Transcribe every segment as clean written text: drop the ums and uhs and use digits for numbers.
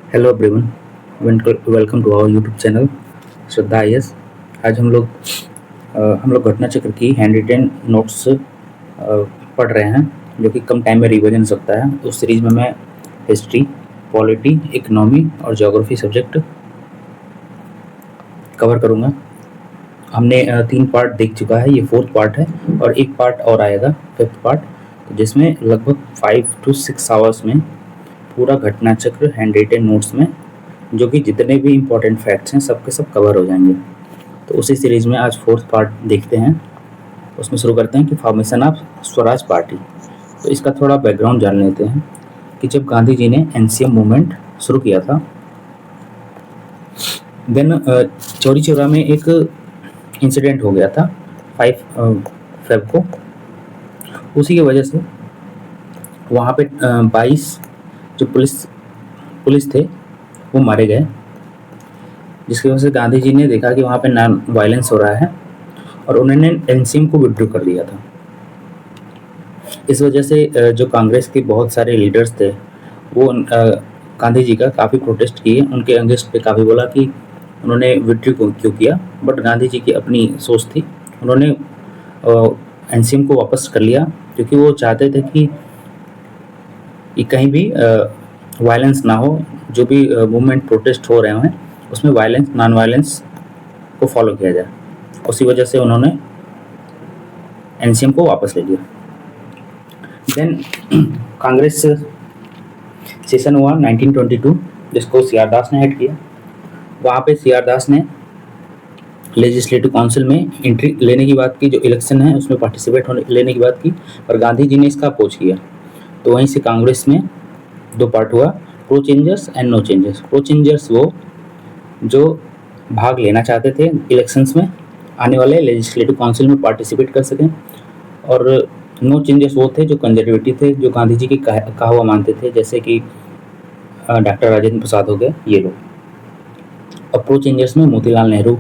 Hello everyone, welcome to our YouTube channel Shraddha IAS. आज हम लोग घटना चक्र की हैंड रिटेन नोट्स पढ़ रहे हैं, जो कि कम टाइम में रिवीजन हो सकता है। उस सीरीज में मैं हिस्ट्री, पॉलिटी, इकोनॉमी और ज्योग्राफी सब्जेक्ट कवर करूँगा। हमने 3 पार्ट देख चुका है, ये 4th पार्ट है और एक पार्ट और आएगा 5th पार्ट, जिसमें लगभग 5 to 6 आवर्स में पूरा घटना चक्र हैंड रिटेन नोट्स में, जो कि जितने भी इम्पोर्टेंट फैक्ट्स हैं सब के सब कवर हो जाएंगे। तो उसी सीरीज में आज 4th पार्ट देखते हैं। उसमें शुरू करते हैं कि फॉर्मेशन ऑफ स्वराज पार्टी। तो इसका थोड़ा बैकग्राउंड जान लेते हैं कि जब गांधी जी ने एनसीएम मूवमेंट शुरू किया था, देन चौरी चौरा में एक इंसिडेंट हो गया था 5 फेब को। उसी की वजह से वहाँ पे 22 जो पुलिस थे वो मारे गए, जिसकी वजह से गांधी जी ने देखा कि वहाँ पे नॉन वायलेंस हो रहा है और उन्होंने एनसीएम को विड्रॉ कर दिया था। इस वजह से जो कांग्रेस के बहुत सारे लीडर्स थे वो गांधी जी का काफ़ी प्रोटेस्ट किए, उनके अगेंस्ट पे काफ़ी बोला कि उन्होंने विड्रॉ क्यों किया। बट गांधी जी की अपनी सोच थी, उन्होंने एनसीएम को वापस कर लिया, क्योंकि वो चाहते थे कि कहीं भी वायलेंस ना हो। जो भी मूवमेंट प्रोटेस्ट हो रहे हैं उसमें वायलेंस नॉन वायलेंस को फॉलो किया जाए। उसी वजह से उन्होंने एनसीएम को वापस ले लिया। देन कांग्रेस सेशन हुआ 1922, जिसको सी आर दास ने हेड किया। वहाँ पे सी आर दास ने लेजिस्लेटिव काउंसिल में एंट्री लेने की बात की, जो इलेक्शन है उसमें पार्टिसिपेट लेने की बात की, पर गांधी जी ने इसका अपोज किया। तो वहीं से कांग्रेस में 2 पार्ट हुआ, pro changers and no changers. Pro changers वो जो भाग लेना चाहते थे इलेक्शंस में, आने वाले लेजिस्लेटिव काउंसिल में पार्टिसिपेट कर सकें, और नो चेंजर्स वो थे जो कंजर्वेटिव थे, जो गांधी जी की कहा हुआ मानते थे, जैसे कि डॉक्टर राजेंद्र प्रसाद हो गए, ये लोग। और प्रो चेंजर्स में मोतीलाल नेहरू,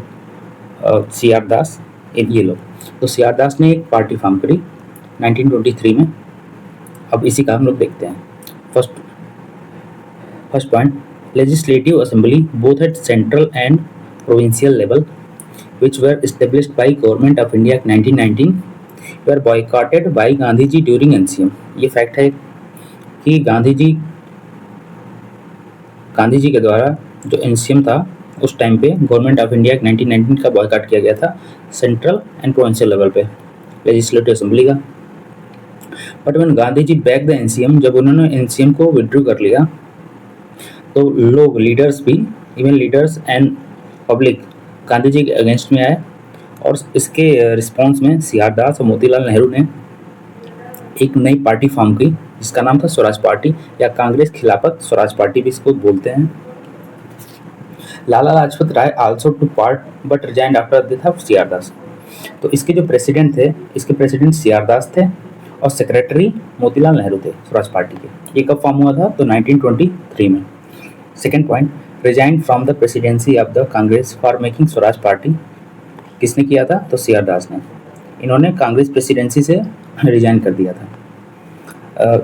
सी आर दास, ये लोग। तो सी आर दास ने एक पार्टी फॉर्म करी 1923 में। अब इसी का हम लोग देखते हैं। First point, legislative assembly both at central and provincial level which were established by Government of India 1919 were boycotted by Gandhi ji during NCM। ये फैक्ट है कि गांधी जी के द्वारा जो NCM था उस टाइम पे गवर्नमेंट ऑफ इंडिया 1919 का बॉयकॉट किया गया था सेंट्रल एंड प्रोविंशियल लेवल पे, लेजिस्लेटिव असेंबली का। But when Gandhi ji back the NCM, जब उन्होंने NCM को विड्रॉ कर लिया, तो लोग लीडर्स भी, even leaders and public Gandhi ji के अगेंस्ट में आए। और इसके रिस्पॉन्स में सी आर दास और मोतीलाल नेहरू ने एक नई पार्टी फॉर्म की, जिसका नाम था स्वराज पार्टी, या कांग्रेस खिलाफत स्वराज पार्टी भी इसको बोलते हैं। Lala Lajpat Rai also to part but resigned after death of C R Das. तो इसके जो प्रेसिडेंट थे, इसके प्रेसिडेंट सी आर दास थे और सेक्रेटरी मोतीलाल नेहरू थे स्वराज पार्टी के। ये कब फॉर्म हुआ था? तो 1923 में। Second point, resign from the presidency of the Congress for making Swaraj party. किसने किया था? तो सी आर दास ने। इन्होंने कांग्रेस प्रेसिडेंसी से रिजाइन कर दिया था।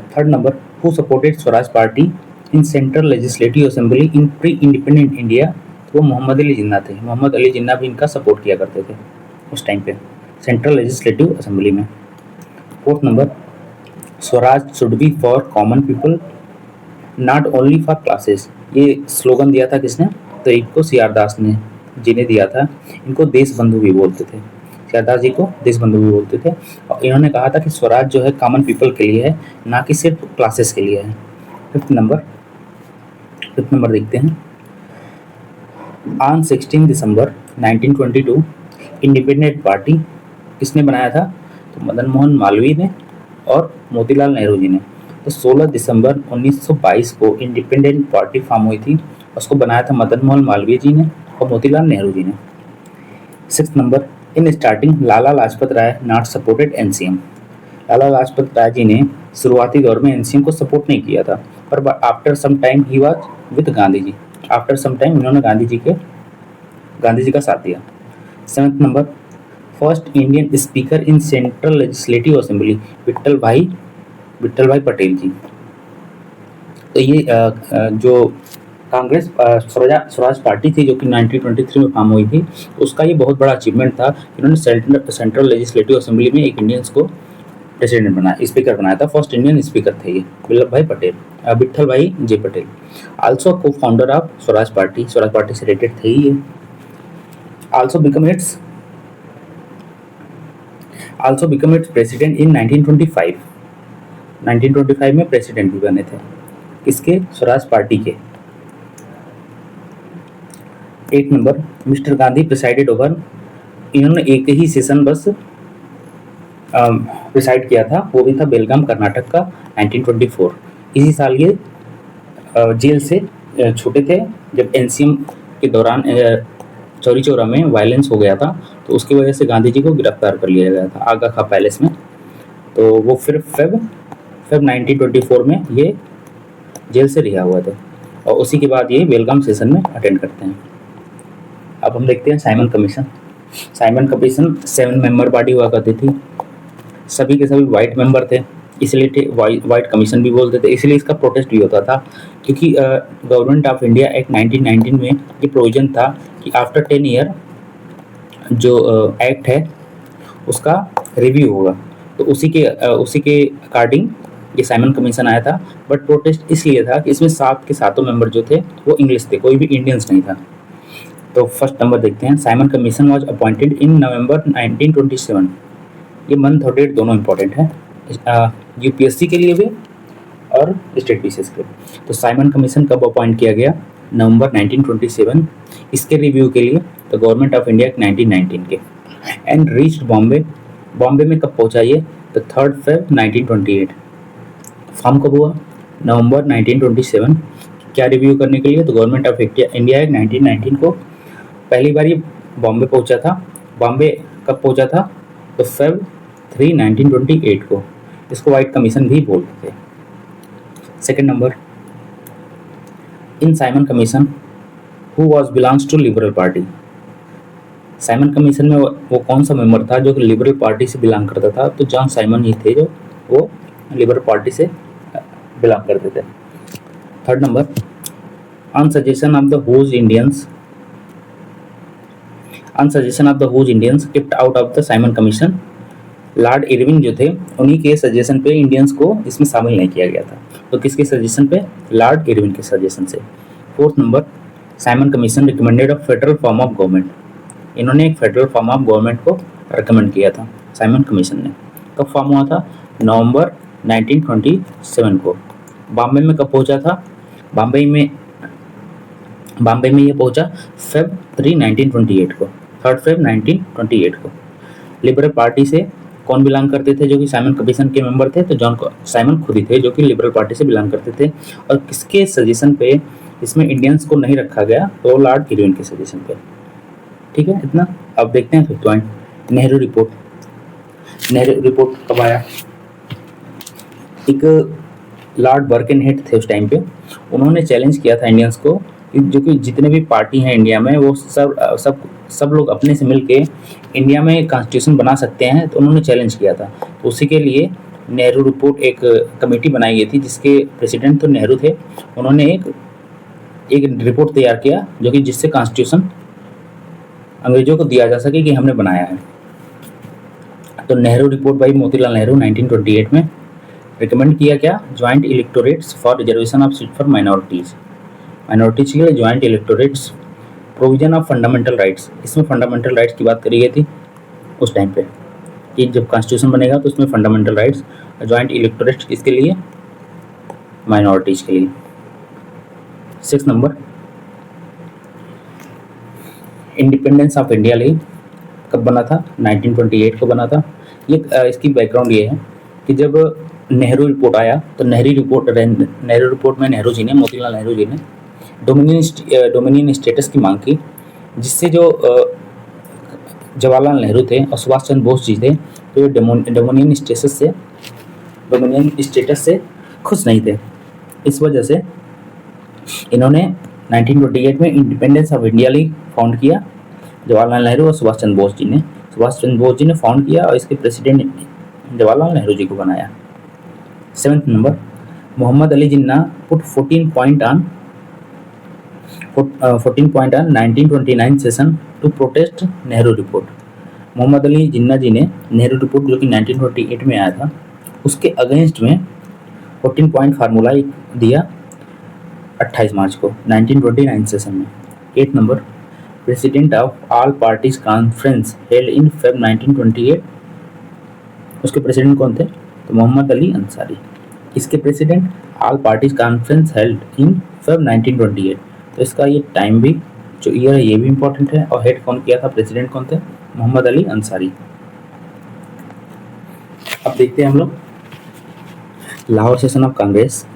Third number, who supported Swaraj party in central legislative assembly in pre independent India. तो वो मोहम्मद अली जिन्ना थे। मोहम्मद अली जिन्ना भी इनका सपोर्ट किया करते थे उस टाइम पे सेंट्रल लेजिस्लेटिव असेंबली में। Fourth number, Swaraj should B for common people not only for classes. ये स्लोगन दिया था किसने? तो इनको सी आर दास ने जिन्हें दिया था। इनको देश बंधु भी बोलते थे, सी आर दास जी को देश बंधु भी बोलते थे। और इन्होंने कहा था कि स्वराज जो है कॉमन पीपल के लिए है, ना कि सिर्फ क्लासेस के लिए है। फिफ्थ नंबर देखते हैं। ऑन 16 दिसंबर 1922 इंडिपेंडेंट पार्टी किसने बनाया था? तो मदन मोहन मालवीय ने और मोतीलाल नेहरू जी ने। तो 16 दिसंबर 1922 को इंडिपेंडेंट पार्टी फॉर्म हुई थी। उसको बनाया था मदन मोहन मालवीय जी ने और मोतीलाल नेहरू जी ने। Six number, in starting Lala Lajpat Rai not supported NCM. Lala Lajpat Rai ji ने शुरुआती दौर में एनसीएम को सपोर्ट नहीं किया था, पर after some time he was with Gandhi ji. After some time इन्होंने गांधी जी का साथ दिया। Seventh number, first Indian speaker in central legislative assembly Vitthal bhai Patel जी। तो ये जो कांग्रेस स्वराज पार्टी थी जो कि 1923 में फॉर्म हुई थी, उसका ये बहुत बड़ा अचीवमेंट था। इन्होंने सेंट्रल लेजिस्लेटिव असेंबली में एक इंडियंस को प्रेसिडेंट बनाया, स्पीकर बनाया था। फर्स्ट इंडियन स्पीकर थे ये वल्लभ भाई पटेल, विट्ठल भाई जे पटेल। आल्सो को फाउंडर ऑफ स्वराज पार्टी से रिलेटेड थे ये। Also become it's president in 1925। 1925 में प्रेसिडेंट भी बने थे किसके? स्वराज पार्टी के। 8 number, mister Gandhi presided over, इन्होंने एक ही सेशन बस प्रिसाइड किया था, वो भी था बेलगाम कर्नाटक का 1924। इसी साल ये जेल से छूटे थे जब एनसीएम के दौरान चौरी चौरा में वायलेंस हो गया था, तो उसकी वजह से गांधी जी को गिरफ्तार कर लिया गया था आगा खा पैलेस में। तो वो फिर फेब 1924 में ये जेल से रिहा हुआ थे और उसी के बाद ये बेलगाम सेशन में अटेंड करते हैं। अब हम देखते हैं Simon commission. Simon commission 7 member body हुआ करती थी, सभी के सभी वाइट मेंबर थे, इसलिए वाइट कमीशन भी बोलते थे। इसलिए इसका प्रोटेस्ट भी होता था क्योंकि गवर्नमेंट ऑफ इंडिया एक्ट 1919 में ये प्रोविजन था कि आफ्टर 10 ईयर जो एक्ट है उसका रिव्यू होगा, तो उसी के अकॉर्डिंग ये साइमन कमीशन आया था। बट प्रोटेस्ट इसलिए था कि इसमें 7 के 7 मेंबर जो थे वो इंग्लिश थे, कोई भी इंडियंस नहीं था। तो फर्स्ट नंबर देखते हैं, Simon commission was appointed in November 1927। ये मंथ और डेट दोनों इंपॉर्टेंट है यूपीएससी के लिए भी और स्टेट पीसीएस के लिए। तो साइमन कमीशन कब अपॉइंट किया गया? नवंबर 1927। इसके रिव्यू के लिए तो गवर्नमेंट ऑफ इंडिया 1919 के। And reached Bombay. बॉम्बे में कब पहुंचा ये? तो 3 Feb 1928। फॉर्म कब हुआ? नवंबर 1927। क्या रिव्यू करने के लिए? तो गवर्नमेंट ऑफ इंडिया 1919 को पहली बार ये बॉम्बे पहुंचा था। बॉम्बे कब पहुंचा था? तो Feb 3, 1928 को। इसको व्हाइट कमीशन भी बोलते थे। Second number, in Simon commission who was belongs to liberal party. Simon commission में वो कौन सा मेंबर था जो कि लिबरल पार्टी से बिलोंग करता था? तो जॉन साइमन ही थे जो वो लिबरल पार्टी से बिलोंग करते थे। Third number, on suggestion of the whose Indians kept out of the Simon commission. Lord Irwin जो थे उन्हीं के सजेशन पे इंडियंस को इसमें शामिल नहीं किया गया था। तो किसके सजेशन पे? लॉर्ड इरविन के सजेशन से। Fourth number, Simon commission recommended a federal form of government. इन्होंने एक फेडरल फॉर्म ऑफ गवर्नमेंट को रिकमेंड किया था साइमन कमीशन ने। कब फॉर्म हुआ था? नवंबर 1927 को। बॉम्बे में कब पहुंचा था? बॉम्बे में ये पहुंचा Feb 3, 1928 को। 3 Feb 1928 को। लिबरल पार्टी से कौन बिलोंग करते थे जो कि साइमन कमीशन के मेंबर थे? तो जॉन साइमन खुद ही थे जो कि लिबरल पार्टी से बिलोंग करते थे। और किसके सजेशन पे इसमें इंडियंस को नहीं रखा गया? तो लॉर्ड इरविन के सजेशन पे। ठीक है, इतना। अब देखते हैं fifth point, Nehru report. Nehru report कब आया? एक लॉर्ड बर्किनहेड थे उस टाइम पे, उन्होंने चैलेंज किया था इंडियंस को जो कि जितने भी पार्टी हैं इंडिया में वो सब लोग अपने से मिलके इंडिया में कॉन्स्टिट्यूशन बना सकते हैं। तो उन्होंने चैलेंज किया था, तो उसी के लिए नेहरू रिपोर्ट एक कमेटी बनाई गई थी जिसके प्रेसिडेंट तो नेहरू थे। उन्होंने एक रिपोर्ट तैयार किया जो कि जिससे कॉन्स्टिट्यूशन अंग्रेजों को दिया जा सके कि हमने बनाया है। तो नेहरू रिपोर्ट बाई मोतीलाल नेहरू 1928 में रिकमेंड किया क्या? Joint electorates for reservation of seat for minorities के लिए joint electorates, provision of fundamental rights. इसमें फंडामेंटल राइट्स की बात करी गई थी उस टाइम पे कि जब कॉन्स्टिट्यूशन बनेगा तो उसमें फंडामेंटल राइट्स, ज्वाइंट इलेक्टोरेट्स किसके लिए? माइनॉरिटीज के लिए। 6 नंबर, इंडिपेंडेंस ऑफ इंडिया लिए कब बना था? 1928 को बना था। ये इसकी बैकग्राउंड ये है कि जब नेहरू रिपोर्ट आया तो नेहरू रिपोर्ट में नेहरू जी ने, मोतीलाल नेहरू जी ने डोमिनियन स्टेटस की मांग की, जिससे जो जवाहरलाल नेहरू थे और सुभाष चंद्र बोस जी थे तो ये डोमिनियन स्टेटस से खुश नहीं थे। इस वजह से इन्होंने 1928 में independence of India league found किया। जवाहरलाल नेहरू और सुभाष चंद्र बोस जी ने फाउंड किया और इसके प्रेसिडेंट जवाहरलाल नेहरू जी को बनाया। 7th number, Mohammad Ali Jinnah put 14 point on 14 point 1929 session to protest Nehru report. Mohammad Ali Jinnah ji ने नेहरू रिपोर्ट जो कि 1928 में आया था उसके अगेंस्ट में 14 पॉइंट फार्मूला दिया 28 मार्च को 1929 सेशन में। 8 number, president of all parties conference held in Feb 1928, उसके प्रेसिडेंट कौन थे? तो मोहम्मद अली अंसारी। इसके president all parties conference held in Feb 1928। तो इसका ये टाइम भी जो ईयर है ये भी इंपॉर्टेंट है, और हेड कौन किया था, प्रेसिडेंट कौन थे? मोहम्मद अली अंसारी। अब देखते हैं हम लोग लाहौर सेशन ऑफ कांग्रेस,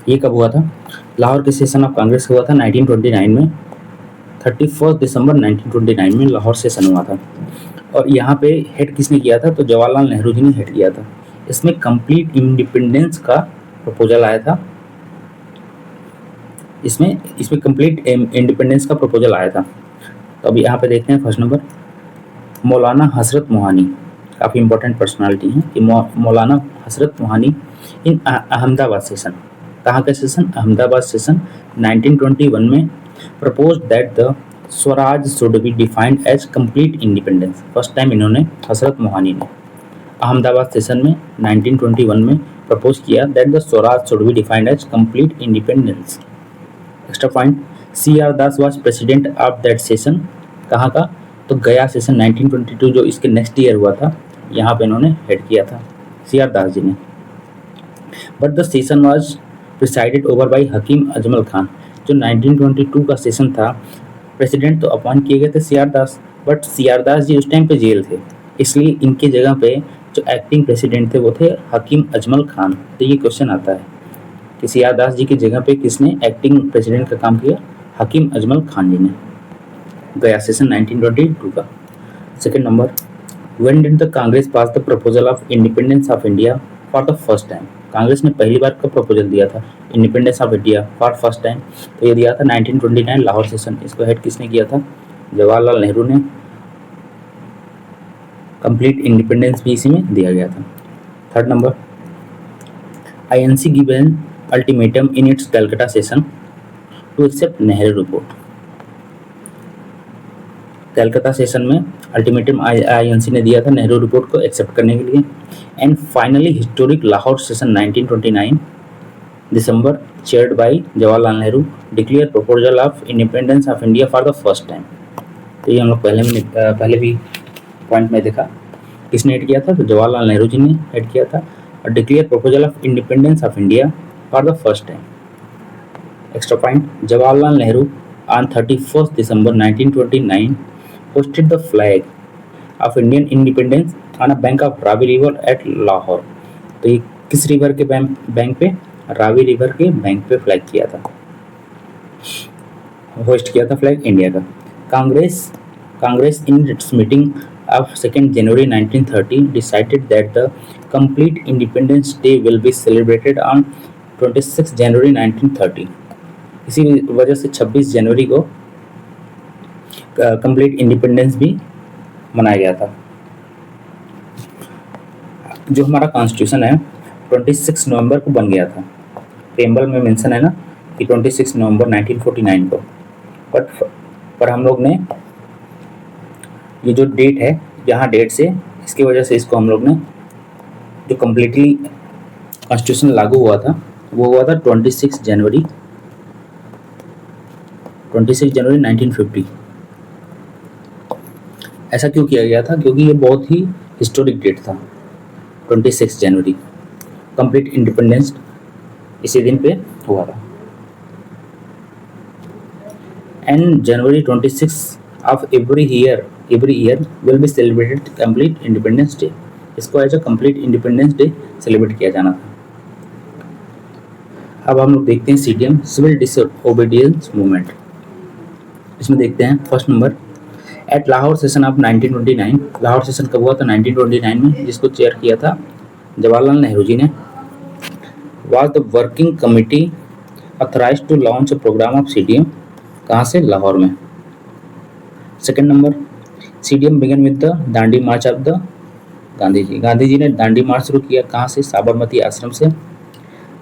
ये कब हुआ था? लाहौर के सेशन ऑफ कांग्रेस हुआ था 1929 में, 31 दिसंबर 1929 में लाहौर सेशन हुआ था। और यहाँ पे हेड किसने किया था? तो जवाहरलाल नेहरू जी ने हेड किया था। इसमें कंप्लीट इंडिपेंडेंस का प्रपोजल आया था। इसमें कंप्लीट इंडिपेंडेंस का प्रपोजल आया था। तो अभी यहाँ पे देखते हैं फर्स्ट नंबर, मौलाना हसरत मोहानी, काफ़ी इंपॉर्टेंट पर्सनालिटी है कि मौलाना हसरत मोहानी इन अहमदाबाद सेशन, कहाँ का सेशन? अहमदाबाद सेशन 1921 में propose that the swaraj should be defined as complete independence. First time इन्होंने हसरत मोहानी ने अहमदाबाद सेशन में 1921 में प्रपोज किया that the swaraj should be defined as complete independence. Extra point, C R Das was president of that session, कहाँ का? तो गया सेशन 1922 जो इसके नेक्स्ट ईयर हुआ था, यहाँ पे इन्होंने हेड किया था सी आर दास जी ने। But the session was presided over by Hakim Ajmal Khan. जो 1922 का सेशन था, प्रेसिडेंट तो अपॉइंट किए गए थे C R Das, but C R Das ji उस टाइम पे जेल थे, इसलिए इनके जगह पे जो एक्टिंग प्रेसिडेंट थे वो थे हकीम अजमल खान। तो ये क्वेश्चन आता है कि सी आर दास जी की जगह पे किसने एक्टिंग प्रेसिडेंट का काम किया? हकीम अजमल खान जी ने। गया सेशन 1922 का। Second number, when did the Congress pass the proposal of independence of India for the first time? Congress ने पहली बार कब प्रपोजल दिया था independence of India for first time? तो ये दिया था 1929 लाहौर सेशन। इसको हेड किसने किया था? जवाहरलाल नेहरू ने। कंप्लीट इंडिपेंडेंस भी इसी में दिया गया था। Third number, INC given ultimatum in its Calcutta session to accept Nehru report. Calcutta session में अल्टीमेटम आईएनसी ने दिया था नेहरू रिपोर्ट को एक्सेप्ट करने के लिए। And finally historic Lahore session 1929 December chaired by Jawaharlal Nehru declare proposal of independence of India for the first time. तो ये हम लोग पहले भी पॉइंट में देखा किसने हेड किया था? तो जवाहरलाल नेहरू जी ने हेड किया था। और declare proposal of independence of India for the first time. Extra point, Jawaharlal Nehru on 31st December 1929 hosted the flag of Indian independence on a bank of Ravi River at Lahore। तो ये किस रिवर के bank पे? Ravi river के bank पे flag किया था, host किया था फ्लैग इंडिया का। Congress in its meeting of 2nd January 1930 decided that the complete Independence Day will be celebrated on 26 January 1930। इसी वजह से 26 जनवरी को कंप्लीट इंडिपेंडेंस भी मनाया गया था। जो हमारा कॉन्स्टिट्यूशन है 26 नवंबर को बन गया था। प्रेम्बल में मेंशन है ना कि 26 नवंबर 1949 को, पर हम लोग ने ये जो डेट है, यहाँ डेट से इसकी वजह से इसको हम लोग ने जो कम्प्लीटली कॉन्स्टिट्यूशन लागू हुआ था वो हुआ था 26 जनवरी 1950। ऐसा क्यों किया गया था? क्योंकि ये बहुत ही हिस्टोरिक डेट था। 26 जनवरी कंप्लीट इंडिपेंडेंस इसी दिन पे हुआ था। And January 26 of every year will be celebrated complete independence day. इसको as a complete independence day celebrate किया जाना था। अब हम लोग देखते हैं सीडीएम, सिविल डिसओबीडियंस मूवमेंट। इसमें देखते हैं first number, at Lahore session of 1929। Lahore session कब हुआ था? 1929 में, जिसको चेयर किया था जवाहरलाल नेहरू जी ने। Was the working committee authorised to launch a programme of CDM, कहाँ से? लाहौर में। Second number, CDM began with the Dandi march of the Gandhi ji ने दांडी मार्च शुरू किया, कहाँ से? साबरमती आश्रम से।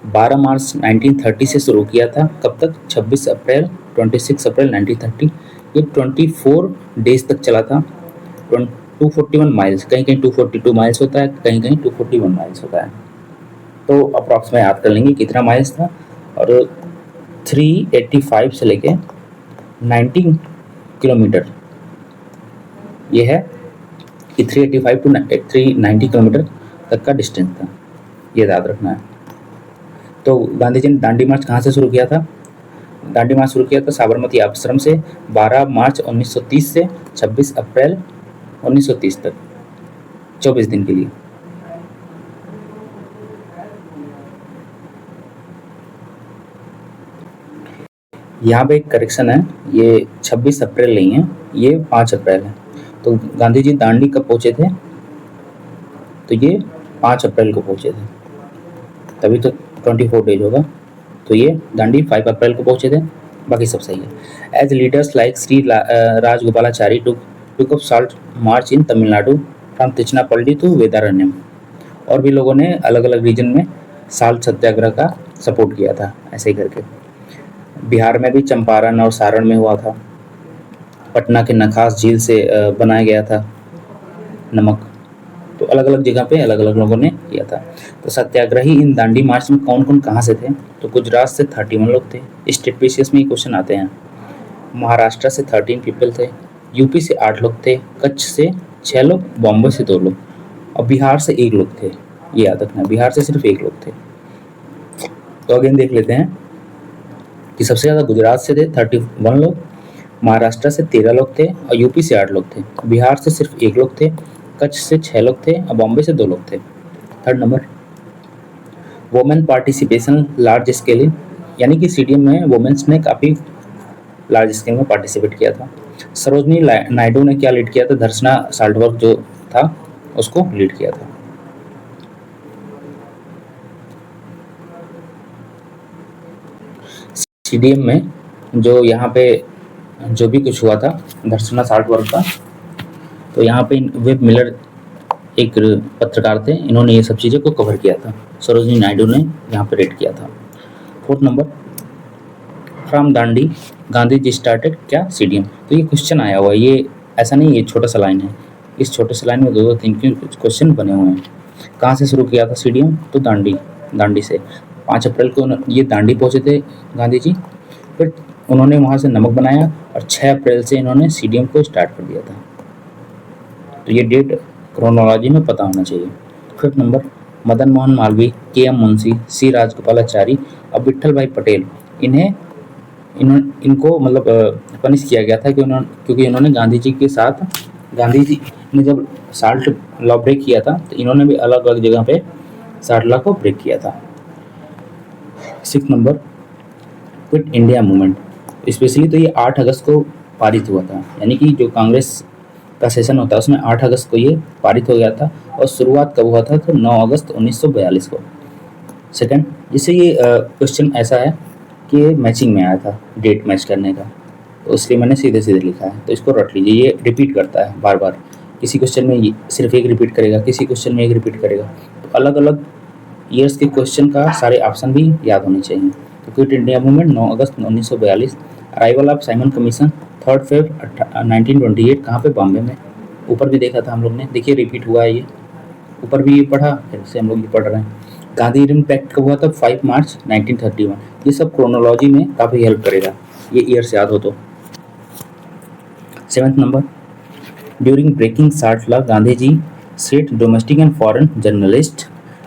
12 मार्च 1930 से शुरू किया था, कब तक? 26 अप्रैल 1930। ये 24 डेज तक चला था। 241 माइल्स, कहीं कहीं 242 माइल्स होता है, कहीं कहीं 241 माइल्स होता है। तो अप्रॉक्स में याद कर लेंगे कितना माइल्स था। और 385 से लेके 90 किलोमीटर ये है कि 385 टू 390 किलोमीटर तक का डिस्टेंस था, ये याद रखना है। तो गांधी जी ने दांडी मार्च कहाँ से शुरू किया था? दांडी मार्च शुरू किया था साबरमती आश्रम से 12 मार्च 1930 से 26 अप्रैल 1930 तक, 24 दिन के लिए। यहाँ पे एक करेक्शन है, ये 26 अप्रैल नहीं है, ये 5 अप्रैल है। तो गांधी जी दांडी कब पहुंचे थे? तो ये 5 अप्रैल को पहुंचे थे, तभी तो 24 डेज होगा। तो ये दांडी 5 अप्रैल को पहुंचे थे, बाकी सब सही है। As leaders like Shri Rajagopalachari took up salt march in Tamil Nadu from Tiruchirappalli to Vedaranyam. और भी लोगों ने अलग अलग रीजन में साल्ट सत्याग्रह का सपोर्ट किया था, ऐसे ही करके। बिहार में भी चंपारण और सारण में हुआ था। पटना के नखास झील से बनाया गया था नमक। तो अलग अलग जगह पे अलग अलग लोगों ने किया था। तो सत्याग्रही इन दांडी मार्च में कौन कौन कहाँ से थे? तो गुजरात से 31 लोग थे, स्टेट बेसिस में ये क्वेश्चन आते हैं। महाराष्ट्र से 13 पीपल थे, यूपी से 8 लोग थे, कच्छ से 6 लोग, बॉम्बे से 2 लोग और बिहार से 1 लोग थे। ये याद रखना, बिहार से सिर्फ 1 लोग थे। तो अगेन देख लेते हैं कि सबसे ज़्यादा गुजरात से थे 31 लोग, महाराष्ट्र से 13 लोग थे और यूपी से 8 लोग थे। बिहार से सिर्फ 1 लोग थे, कच्छ से 6 लोग थे और बॉम्बे से 2 लोग थे। Third number, women participation large scale, यानी कि सीडीएम में वोमेन्स ने काफ़ी लार्ज स्केल में पार्टिसिपेट किया था। सरोजनी नायडू ने क्या लीड किया था? धर्षणा साल्ट वर्क जो था उसको लीड किया था। सीडीएम में जो यहाँ पे जो भी कुछ हुआ था धर्षणा साल्ट वर्क का, तो यहाँ पे वेब मिलर एक पत्रकार थे, इन्होंने ये सब चीज़ों को कवर किया था। सरोजनी नायडू ने यहाँ पे रेड किया था। Fourth number, from Dandi Gandhi ji started क्या? सीडीएम। तो ये क्वेश्चन आया हुआ है, ये ऐसा नहीं, ये छोटा सा लाइन है। इस छोटे से लाइन में 2-3 क्वेश्चन बने हुए हैं। कहाँ से शुरू किया था सीडीएम? तो दांडी से। 5 अप्रैल को ये दांडी पहुँचे थे गांधी जी, फिर उन्होंने वहाँ से नमक बनाया और 6 अप्रैल से इन्होंने सीडीएम को स्टार्ट कर दिया था। तो ये डेट क्रोनोलॉजी में पता होना चाहिए। Fifth number, Madan Mohan Malviya, K M. Munshi, C Rajagopalachari और विट्ठल भाई पटेल, इनको मतलब पनिश किया गया था क्योंकि इन्होंने गांधी जी के साथ, गांधी जी ने जब साल्ट लॉ ब्रेक किया था तो इन्होंने भी अलग अलग जगह पे साल्ट लॉ को ब्रेक किया था। 6 number, quit India movement. Specially तो ये 8 अगस्त को पारित हुआ था, यानी कि जो कांग्रेस का सेशन होता है उसमें 8 अगस्त को ये पारित हो गया था। और शुरुआत कब हुआ था? तो 9 अगस्त 1942 को। सेकंड, जिससे ये क्वेश्चन ऐसा है कि मैचिंग में आया था, डेट मैच करने का, तो इसलिए मैंने सीधे सीधे लिखा है। तो इसको रट लीजिए, ये रिपीट करता है बार बार। किसी क्वेश्चन में सिर्फ एक रिपीट करेगा, किसी क्वेश्चन में एक रिपीट करेगा। तो अलग अलग ईयर्स के क्वेश्चन का सारे ऑप्शन भी याद होने चाहिए। तो quit India movement 9 August 1942। Arrival of Simon commission 3 फरवरी 1928, कहाँ पे? बॉम्बे में। ऊपर भी देखा था हम लोग ने, देखिए रिपीट हुआ है ये, ऊपर भी ये पढ़ा, फिर से हम लोग ये पढ़ रहे हैं। गांधी इम्पैक्ट कब हुआ था? 5 मार्च 1931। ये सब क्रोनोलॉजी में काफ़ी हेल्प करेगा, ये ईयर्स याद हो तो। 7th number, during breaking salt law Gandhi ji set domestic and foreign journalist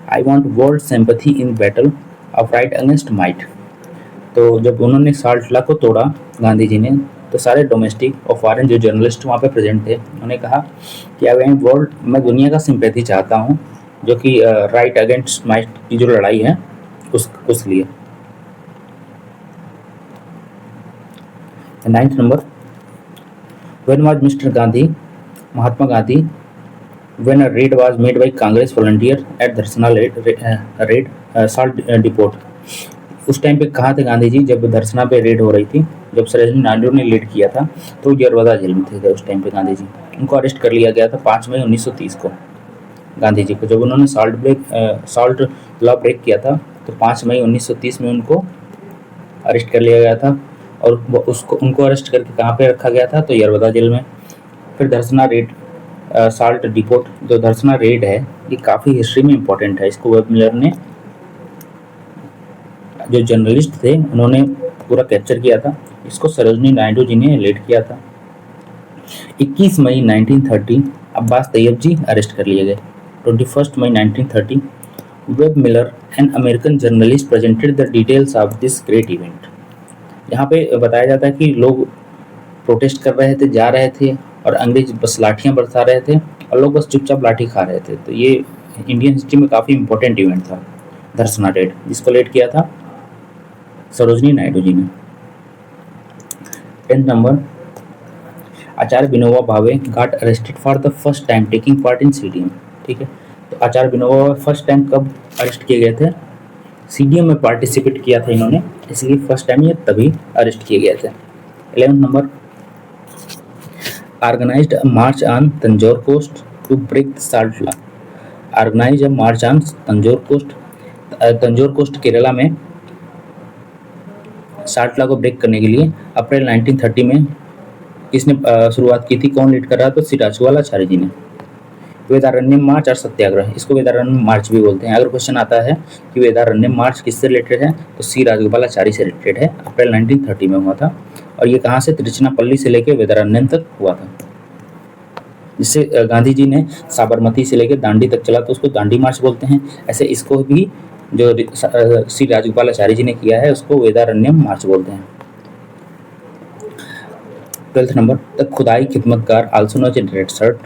I want world sympathy in battle of right against might. तो जब उन्होंने साल्ट लॉ को तोड़ा गांधी जी ने, तो सारे डोमेस्टिक और फॉरेन जो जर्नलिस्ट वहाँ पे प्रेजेंट थे उन्होंने कहा कि मैं दुनिया का सिंपैथी चाहता हूँ, जो कि राइट अगेंस्ट माइट की जो लड़ाई है उस लिए। 9th number, when was mister Gandhi, Mahatma Gandhi, when a raid was made by Congress volunteer at Dharasana raid salt depot. उस टाइम पे कहाँ थे गांधी जी जब धरसना पे रेड हो रही थी? जब सरोजनी नायडू ने लीड किया था तो यरवदा जेल में थे उस टाइम पे गांधी जी। उनको अरेस्ट कर लिया गया था 5 मई 1930 को गांधी जी को, जब उन्होंने साल्ट लॉ ब्रेक किया था तो 5 मई 1930 में उनको अरेस्ट कर लिया गया था और उनको अरेस्ट करके कहाँ पे रखा गया था, तो यरवदा जेल में। फिर धरसना रेड, साल्ट डिपोट, जो धरसना रेड है ये काफ़ी हिस्ट्री में इम्पोर्टेंट है। इसको वेब मिलर ने, जो जर्नलिस्ट थे, उन्होंने पूरा कैप्चर किया था। इसको सरोजनी नायडू जी ने लीड किया था। 21 मई 1930 अब्बास तैयब जी अरेस्ट कर लिए गए। 21 मई 1930 web Miller an American journalist presented the details of this great event. यहाँ पे बताया जाता है कि लोग प्रोटेस्ट कर रहे थे, जा रहे थे और अंग्रेज बस लाठियाँ बरसा रहे थे और लोग बस चुपचाप लाठी खा रहे थे। तो ये इंडियन हिस्ट्री में काफ़ी इंपॉर्टेंट इवेंट था धरसना रेड, जिसको लीड किया था सरोजनी नायडू जी ने। 10th number, Acharya Vinoba Bhave got arrested for the first time taking part in CDM. ठीक है, तो आचार्य विनोबा फर्स्ट टाइम कब अरेस्ट किए गए थे? सीडीएम में पार्टिसिपेट किया था इन्होंने, इसलिए फर्स्ट टाइम ये तभी अरेस्ट किए गए थे। 11th number, organized a march on Tanjore coast to break the salt law. Organize a march on Tanjore coast, Tanjore coast Kerala में साल्ट लॉ को ब्रेक करने के लिए अप्रैल 1930 में किसने शुरुआत की थी? कौन लीड कर रहा था? तो सिराजुद्दौलाचारी जी ने। वेदारण्यम मार्च और सत्याग्रह, इसको वेदारण्यम मार्च भी बोलते हैं। अगर क्वेश्चन आता है कि वेदारण्यम मार्च किससे रिलेटेड है, तो सी राजगोपालाचारी से रिलेटेड है। अप्रैल 1930 में हुआ था और ये कहाँ से? तिरुचिनापल्ली से लेकर वेदारण्यम तक हुआ था, जिससे गांधी जी ने साबरमती से लेकर दांडी तक चला, तो उसको दांडी मार्च बोलते हैं। ऐसे इसको भी जो श्री राजगोपालाचारी जी ने किया है उसको वेदारण्यम मार्च बोलते हैं। 12th number, the Khudai Khidmatgar also known as red shirt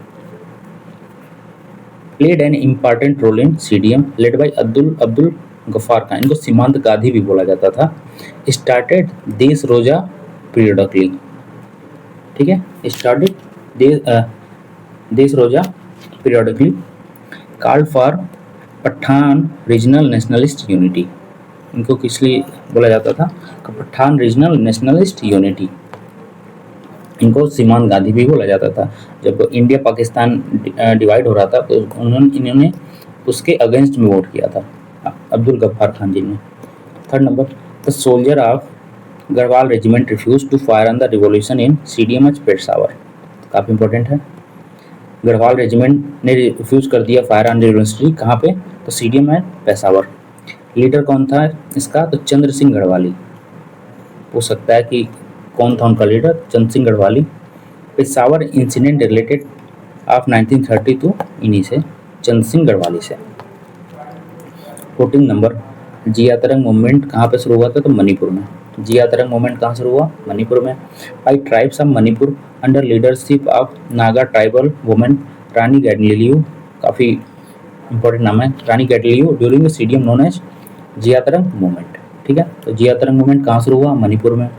played an important role in CDM led by Abdul Ghaffar Khan. इनको सीमांत गांधी भी बोला जाता था। स्टार्टेड देश रोजा पीरियडिकली। ठीक है, स्टार्टेड देश रोजा periodically called for Pathan regional nationalist unity. इनको किस लिए बोला जाता था? Pathan regional nationalist unity. इनको सीमांत गांधी भी बोला जाता था। जब इंडिया पाकिस्तान डिवाइड हो रहा था तो इन्होंने उसके अगेंस्ट में वोट किया था अब्दुल गफ्फार खान जी ने। 3rd number, the soldier of Garhwal regiment refuse to fire on the revolution in CDM at Peshawar. काफ़ी इंपॉर्टेंट है। गढ़वाल रेजिमेंट ने रिफ्यूज कर दिया फायर ऑन रिवॉल्यूशन, कहाँ पे? तो सीडीएम एट पेशावर। लीडर कौन था इसका? तो चंद्र सिंह गढ़वाली। हो सकता है कि कौन था उनका leader? Chandra Singh Garhwali. Peshawar incident related of 1932 इन्हीं से, चंद्र सिंह गढ़वाली से। 14 नंबर, जिया तरंग मूवमेंट कहाँ पे शुरू हुआ था? तो मणिपुर में। जिया तरंग मूवमेंट कहाँ शुरू हुआ? मणिपुर में। By tribes of Manipur under leadership of Naga tribal women Rani Gaidinliu. काफ़ी इंपॉर्टेंट नाम है, Rani Gaidinliu, during the CDM known as Jiya Tarang movement. ठीक है, तो जिया तरंग मूवमेंट कहाँ शुरू हुआ? मणिपुर में।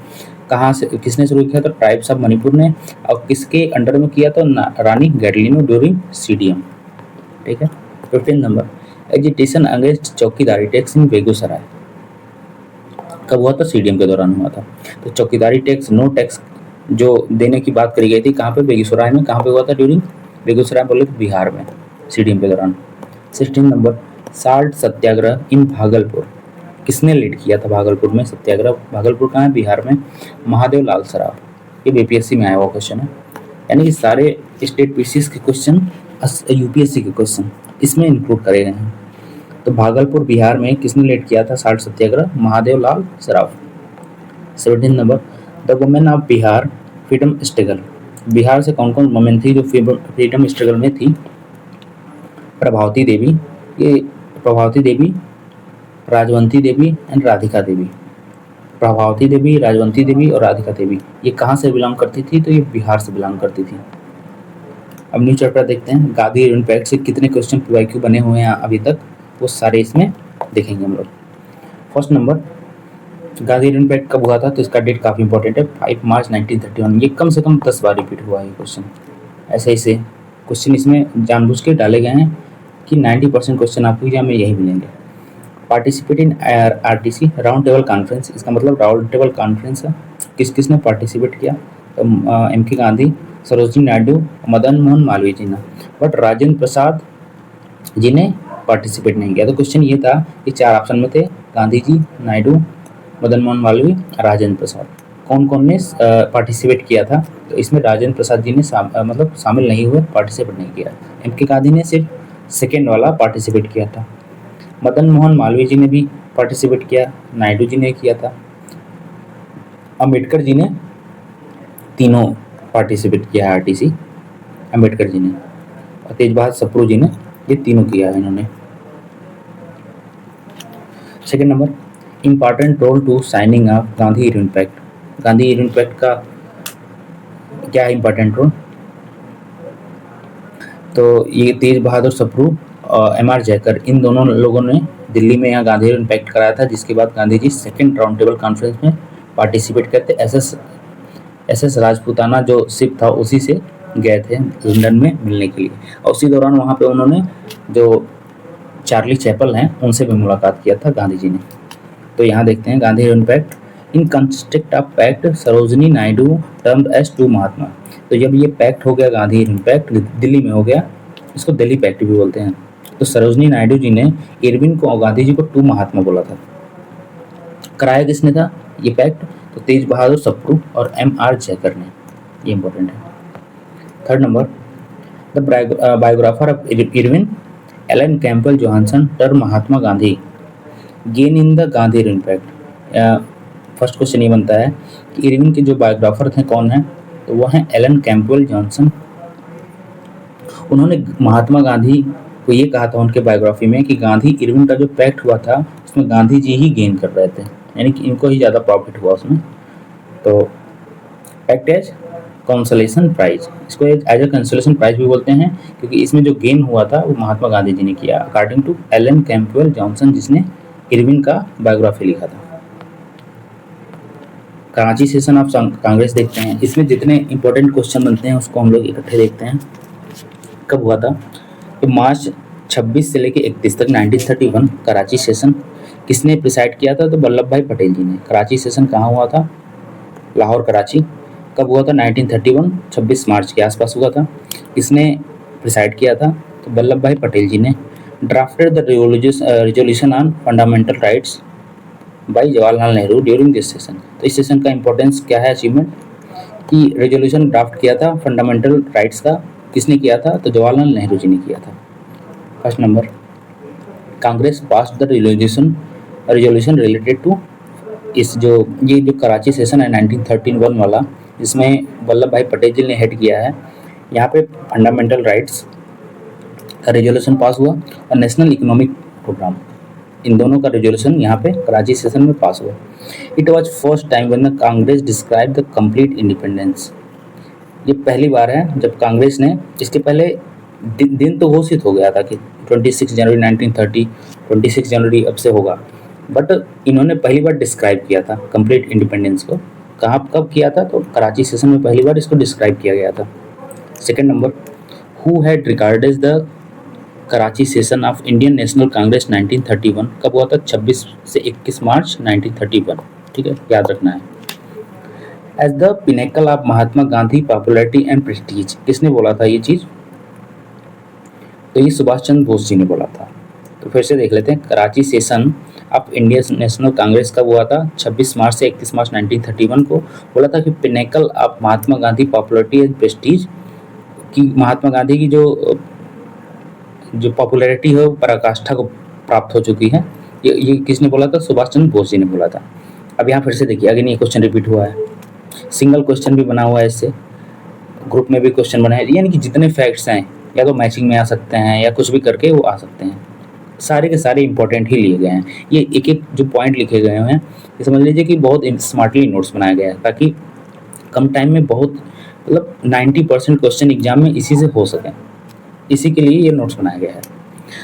कहाँ से, किसने शुरू किया? तो ट्राइब्स ऑफ मणिपुर ने। और किसके अंडर में किया? तो रानी गैडलिनो ड्यूरिंग सीडीएम। ठीक है। 15 number, agitation against chowkidari tax in Begusarai कब हुआ था? सीडीएम के दौरान हुआ था। तो चौकीदारी टैक्स, नो टैक्स जो देने की बात करी गई थी, कहाँ पे? बेगूसराय में। कहाँ पे हुआ था? ड्यूरिंग बेगूसराय बोले तो बिहार में, सीडीएम के दौरान। 16 नंबर, साल्ट सत्याग्रह इन भागलपुर किसने लीड किया था? भागलपुर में सत्याग्रह। भागलपुर कहाँ है? बिहार में। महादेव लाल सराफ। ये बीपीएससी में आया हुआ क्वेश्चन है, यानी कि सारे स्टेट पीसीएस के क्वेश्चन यूपीएससी के क्वेश्चन इसमें इंक्लूड करे गए हैं। तो भागलपुर बिहार में किसने लीड किया था salt Satyagraha? Mahadev Lal Saraf. 17 number, the women of Bihar freedom struggle. Bihar से कौन कौन वुमेन थी जो फ्रीडम स्ट्रगल में थी? प्रभावती देवी, ये प्रभावती देवी, राजवंती देवी एंड राधिका देवी। प्रभावती देवी, राजवंती देवी और राधिका देवी ये कहाँ से बिलोंग करती थी? तो ये बिहार से बिलोंग करती थी। अब न्यू चैप्टर देखते हैं। गांधी इम्पैक्ट से कितने क्वेश्चन पीवाईक्यू बने हुए हैं अभी तक, वो सारे इसमें देखेंगे हम लोग। फर्स्ट नंबर, गांधी इम्पैक्ट कब हुआ था? तो इसका डेट काफ़ी इंपॉर्टेंट है, 5 मार्च 1931। ये कम से कम 10 बार रिपीट हुआ है क्वेश्चन। ऐसे ऐसे क्वेश्चन इसमें जानबूझ के डाले गए हैं कि 90% क्वेश्चन आपको एग्जाम में यही मिलेंगे। Participate in RTC round table conference, इसका मतलब राउंड टेबल कॉन्फ्रेंस है। किस किसने पार्टिसिपेट किया? तो एम.के. गांधी, सरोजिनी नायडू, मदन मोहन मालवीय जी ने। बट राजेंद्र प्रसाद जी ने पार्टिसिपेट नहीं किया। तो क्वेश्चन ये था कि 4 ऑप्शन में थे गांधी जी, नायडू, मदन मोहन मालवीय, राजेंद्र प्रसाद। कौन कौन ने पार्टिसिपेट किया था? तो इसमें राजेंद्र प्रसाद जी ने मतलब शामिल नहीं हुए, पार्टिसिपेट नहीं किया। एम के गांधी ने सिर्फ सेकेंड वाला पार्टिसिपेट किया था। मदन मोहन मालवीय जी ने भी पार्टिसिपेट किया, नायडू जी ने किया था, अम्बेडकर जी ने तीनों पार्टिसिपेट किया है आरटीसी, अम्बेडकर जी ने, और तेज बहादुर सप्रू जी ने, ये तीनों किया है इन्होंने। Second number, important role to signing of Gandhi Irwin pact. Gandhi Irwin pact का क्या है इम्पॉर्टेंट रोल? तो ये तेज बहादुर सप्रू और एम.आर. जयकर, इन दोनों लोगों ने दिल्ली में यहाँ गांधी इरविन पैक्ट कराया था, जिसके बाद Gandhi ji second round table conference में पार्टिसिपेट करते। एस राजपूताना जो शिप था उसी से गए थे लंदन में मिलने के लिए, और उसी दौरान वहाँ पे उन्होंने जो चार्ली चैपल हैं उनसे भी मुलाकात किया था गांधी जी ने। तो यहाँ देखते हैं Gandhi Irwin pact. In construct of pact Sarojini Naidu termed as to Mahatma. तो जब ये पैक्ट हो गया, गांधी इरविन पैक्ट दिल्ली में हो गया, इसको दिल्ली पैक्ट भी बोलते हैं। तो सरोजनी नायडू जी ने इरविन को और गांधी जी को टू महात्मा बोला था। कराया किसने था ये पैक्ट? तो तेज बहादुर सप्रू और एम.आर. जयकर ने। ये इंपॉर्टेंट है। Third number, the biographer of Irwin Alan Campbell Johnson term Mahatma Gandhi gain in the Gandhi Irwin pact. First question ये बनता है कि इरविन के जो बायोग्राफर थे कौन है? तो वो हैं एलन कैंपबेल जॉनसन। उन्होंने महात्मा गांधी को ये कहा था उनके बायोग्राफी में कि गांधी इरविन का जो पैक्ट हुआ था उसमें गांधी जी ही गेन कर रहे थे, यानी कि इनको ही ज़्यादा प्रॉफिट हुआ उसमें। तो पैक्ट एज कंसोलेशन प्राइज, इसको एज ए कंसोलेशन प्राइज भी बोलते हैं, क्योंकि इसमें जो गेन हुआ था वो महात्मा गांधी जी ने किया, according to Alan Campbell Johnson, जिसने इरविन का बायोग्राफी लिखा था। कराची सेशन ऑफ कांग्रेस देखते हैं। इसमें जितने इंपॉर्टेंट क्वेश्चन बनते हैं उसको हम लोग इकट्ठे देखते हैं। कब हुआ था? तो मार्च 26 से लेकर 31 तक 1931 कराची सेशन किसने प्रिसाइड किया था? तो वल्लभ भाई पटेल जी ने। कराची सेशन कहाँ हुआ था? लाहौर कराची। कब हुआ था? 1931 26 मार्च के आसपास हुआ था। किसने प्रिसाइड किया था? तो वल्लभ भाई पटेल जी ने। Drafted the resolution on fundamental rights by Jawaharlal Nehru during this session. तो इस सेशन का इंपॉर्टेंस क्या है, अचीवमेंट, कि रेजोल्यूशन ड्राफ्ट किया था फंडामेंटल राइट्स का, किसने किया था? तो जवाहरलाल नेहरू जी ने किया था। First number, Congress pass the resolution related to इस ये जो कराची सेशन है 1931 वाला, जिसमें वल्लभ भाई पटेल जी ने हेड किया है, यहाँ पे फंडामेंटल राइट्स का रेजोल्यूशन पास हुआ और नेशनल इकोनॉमिक प्रोग्राम, इन दोनों का रेजोल्यूशन यहाँ पे कराची सेशन में पास हुआ। It was first time when the Congress describe the complete independence. ये पहली बार है जब कांग्रेस ने, इसके पहले दिन तो घोषित हो गया था कि 26 जनवरी 1930, 26 जनवरी अब से होगा, बट इन्होंने पहली बार डिस्क्राइब किया था कंप्लीट इंडिपेंडेंस को। कहाँ कब किया था? तो कराची सेशन में पहली बार इसको डिस्क्राइब किया गया था। Second number, who had recorded the Karachi session of Indian national Congress 1931। कब हुआ था? 26 से 21 मार्च 1931। ठीक है, याद रखना है। As the pinnacle of Mahatma Gandhi popularity and prestige, किसने बोला था ये चीज? तो ये सुभाष चंद्र बोस जी ने बोला था। तो फिर से देख लेते हैं, Karachi session of Indian national Congress कब हुआ था? 26 मार्च से 31 मार्च 1931 को। बोला था कि pinnacle of Mahatma Gandhi popularity and Prestige, कि महात्मा गांधी की जो पॉपुलैरिटी है वो पराकाष्ठा को प्राप्त हो चुकी है। ये किसने बोला था? सुभाष चंद्र बोस जी ने बोला था। अब यहाँ फिर से देखिए, अगेन ये क्वेश्चन रिपीट हुआ है, सिंगल क्वेश्चन भी बना हुआ है, इससे ग्रुप में भी क्वेश्चन बना है, यानी कि जितने फैक्ट्स हैं या तो मैचिंग में आ सकते हैं या कुछ भी करके वो आ सकते हैं, सारे के सारे इंपॉर्टेंट ही लिए गए हैं। ये एक एक जो पॉइंट लिखे गए हैं ये समझ लीजिए कि बहुत स्मार्टली नोट्स बनाया गया है, ताकि कम टाइम में बहुत मतलब 90% क्वेश्चन एग्जाम में इसी से हो सकें, इसी के लिए ये नोट्स बनाया गया है।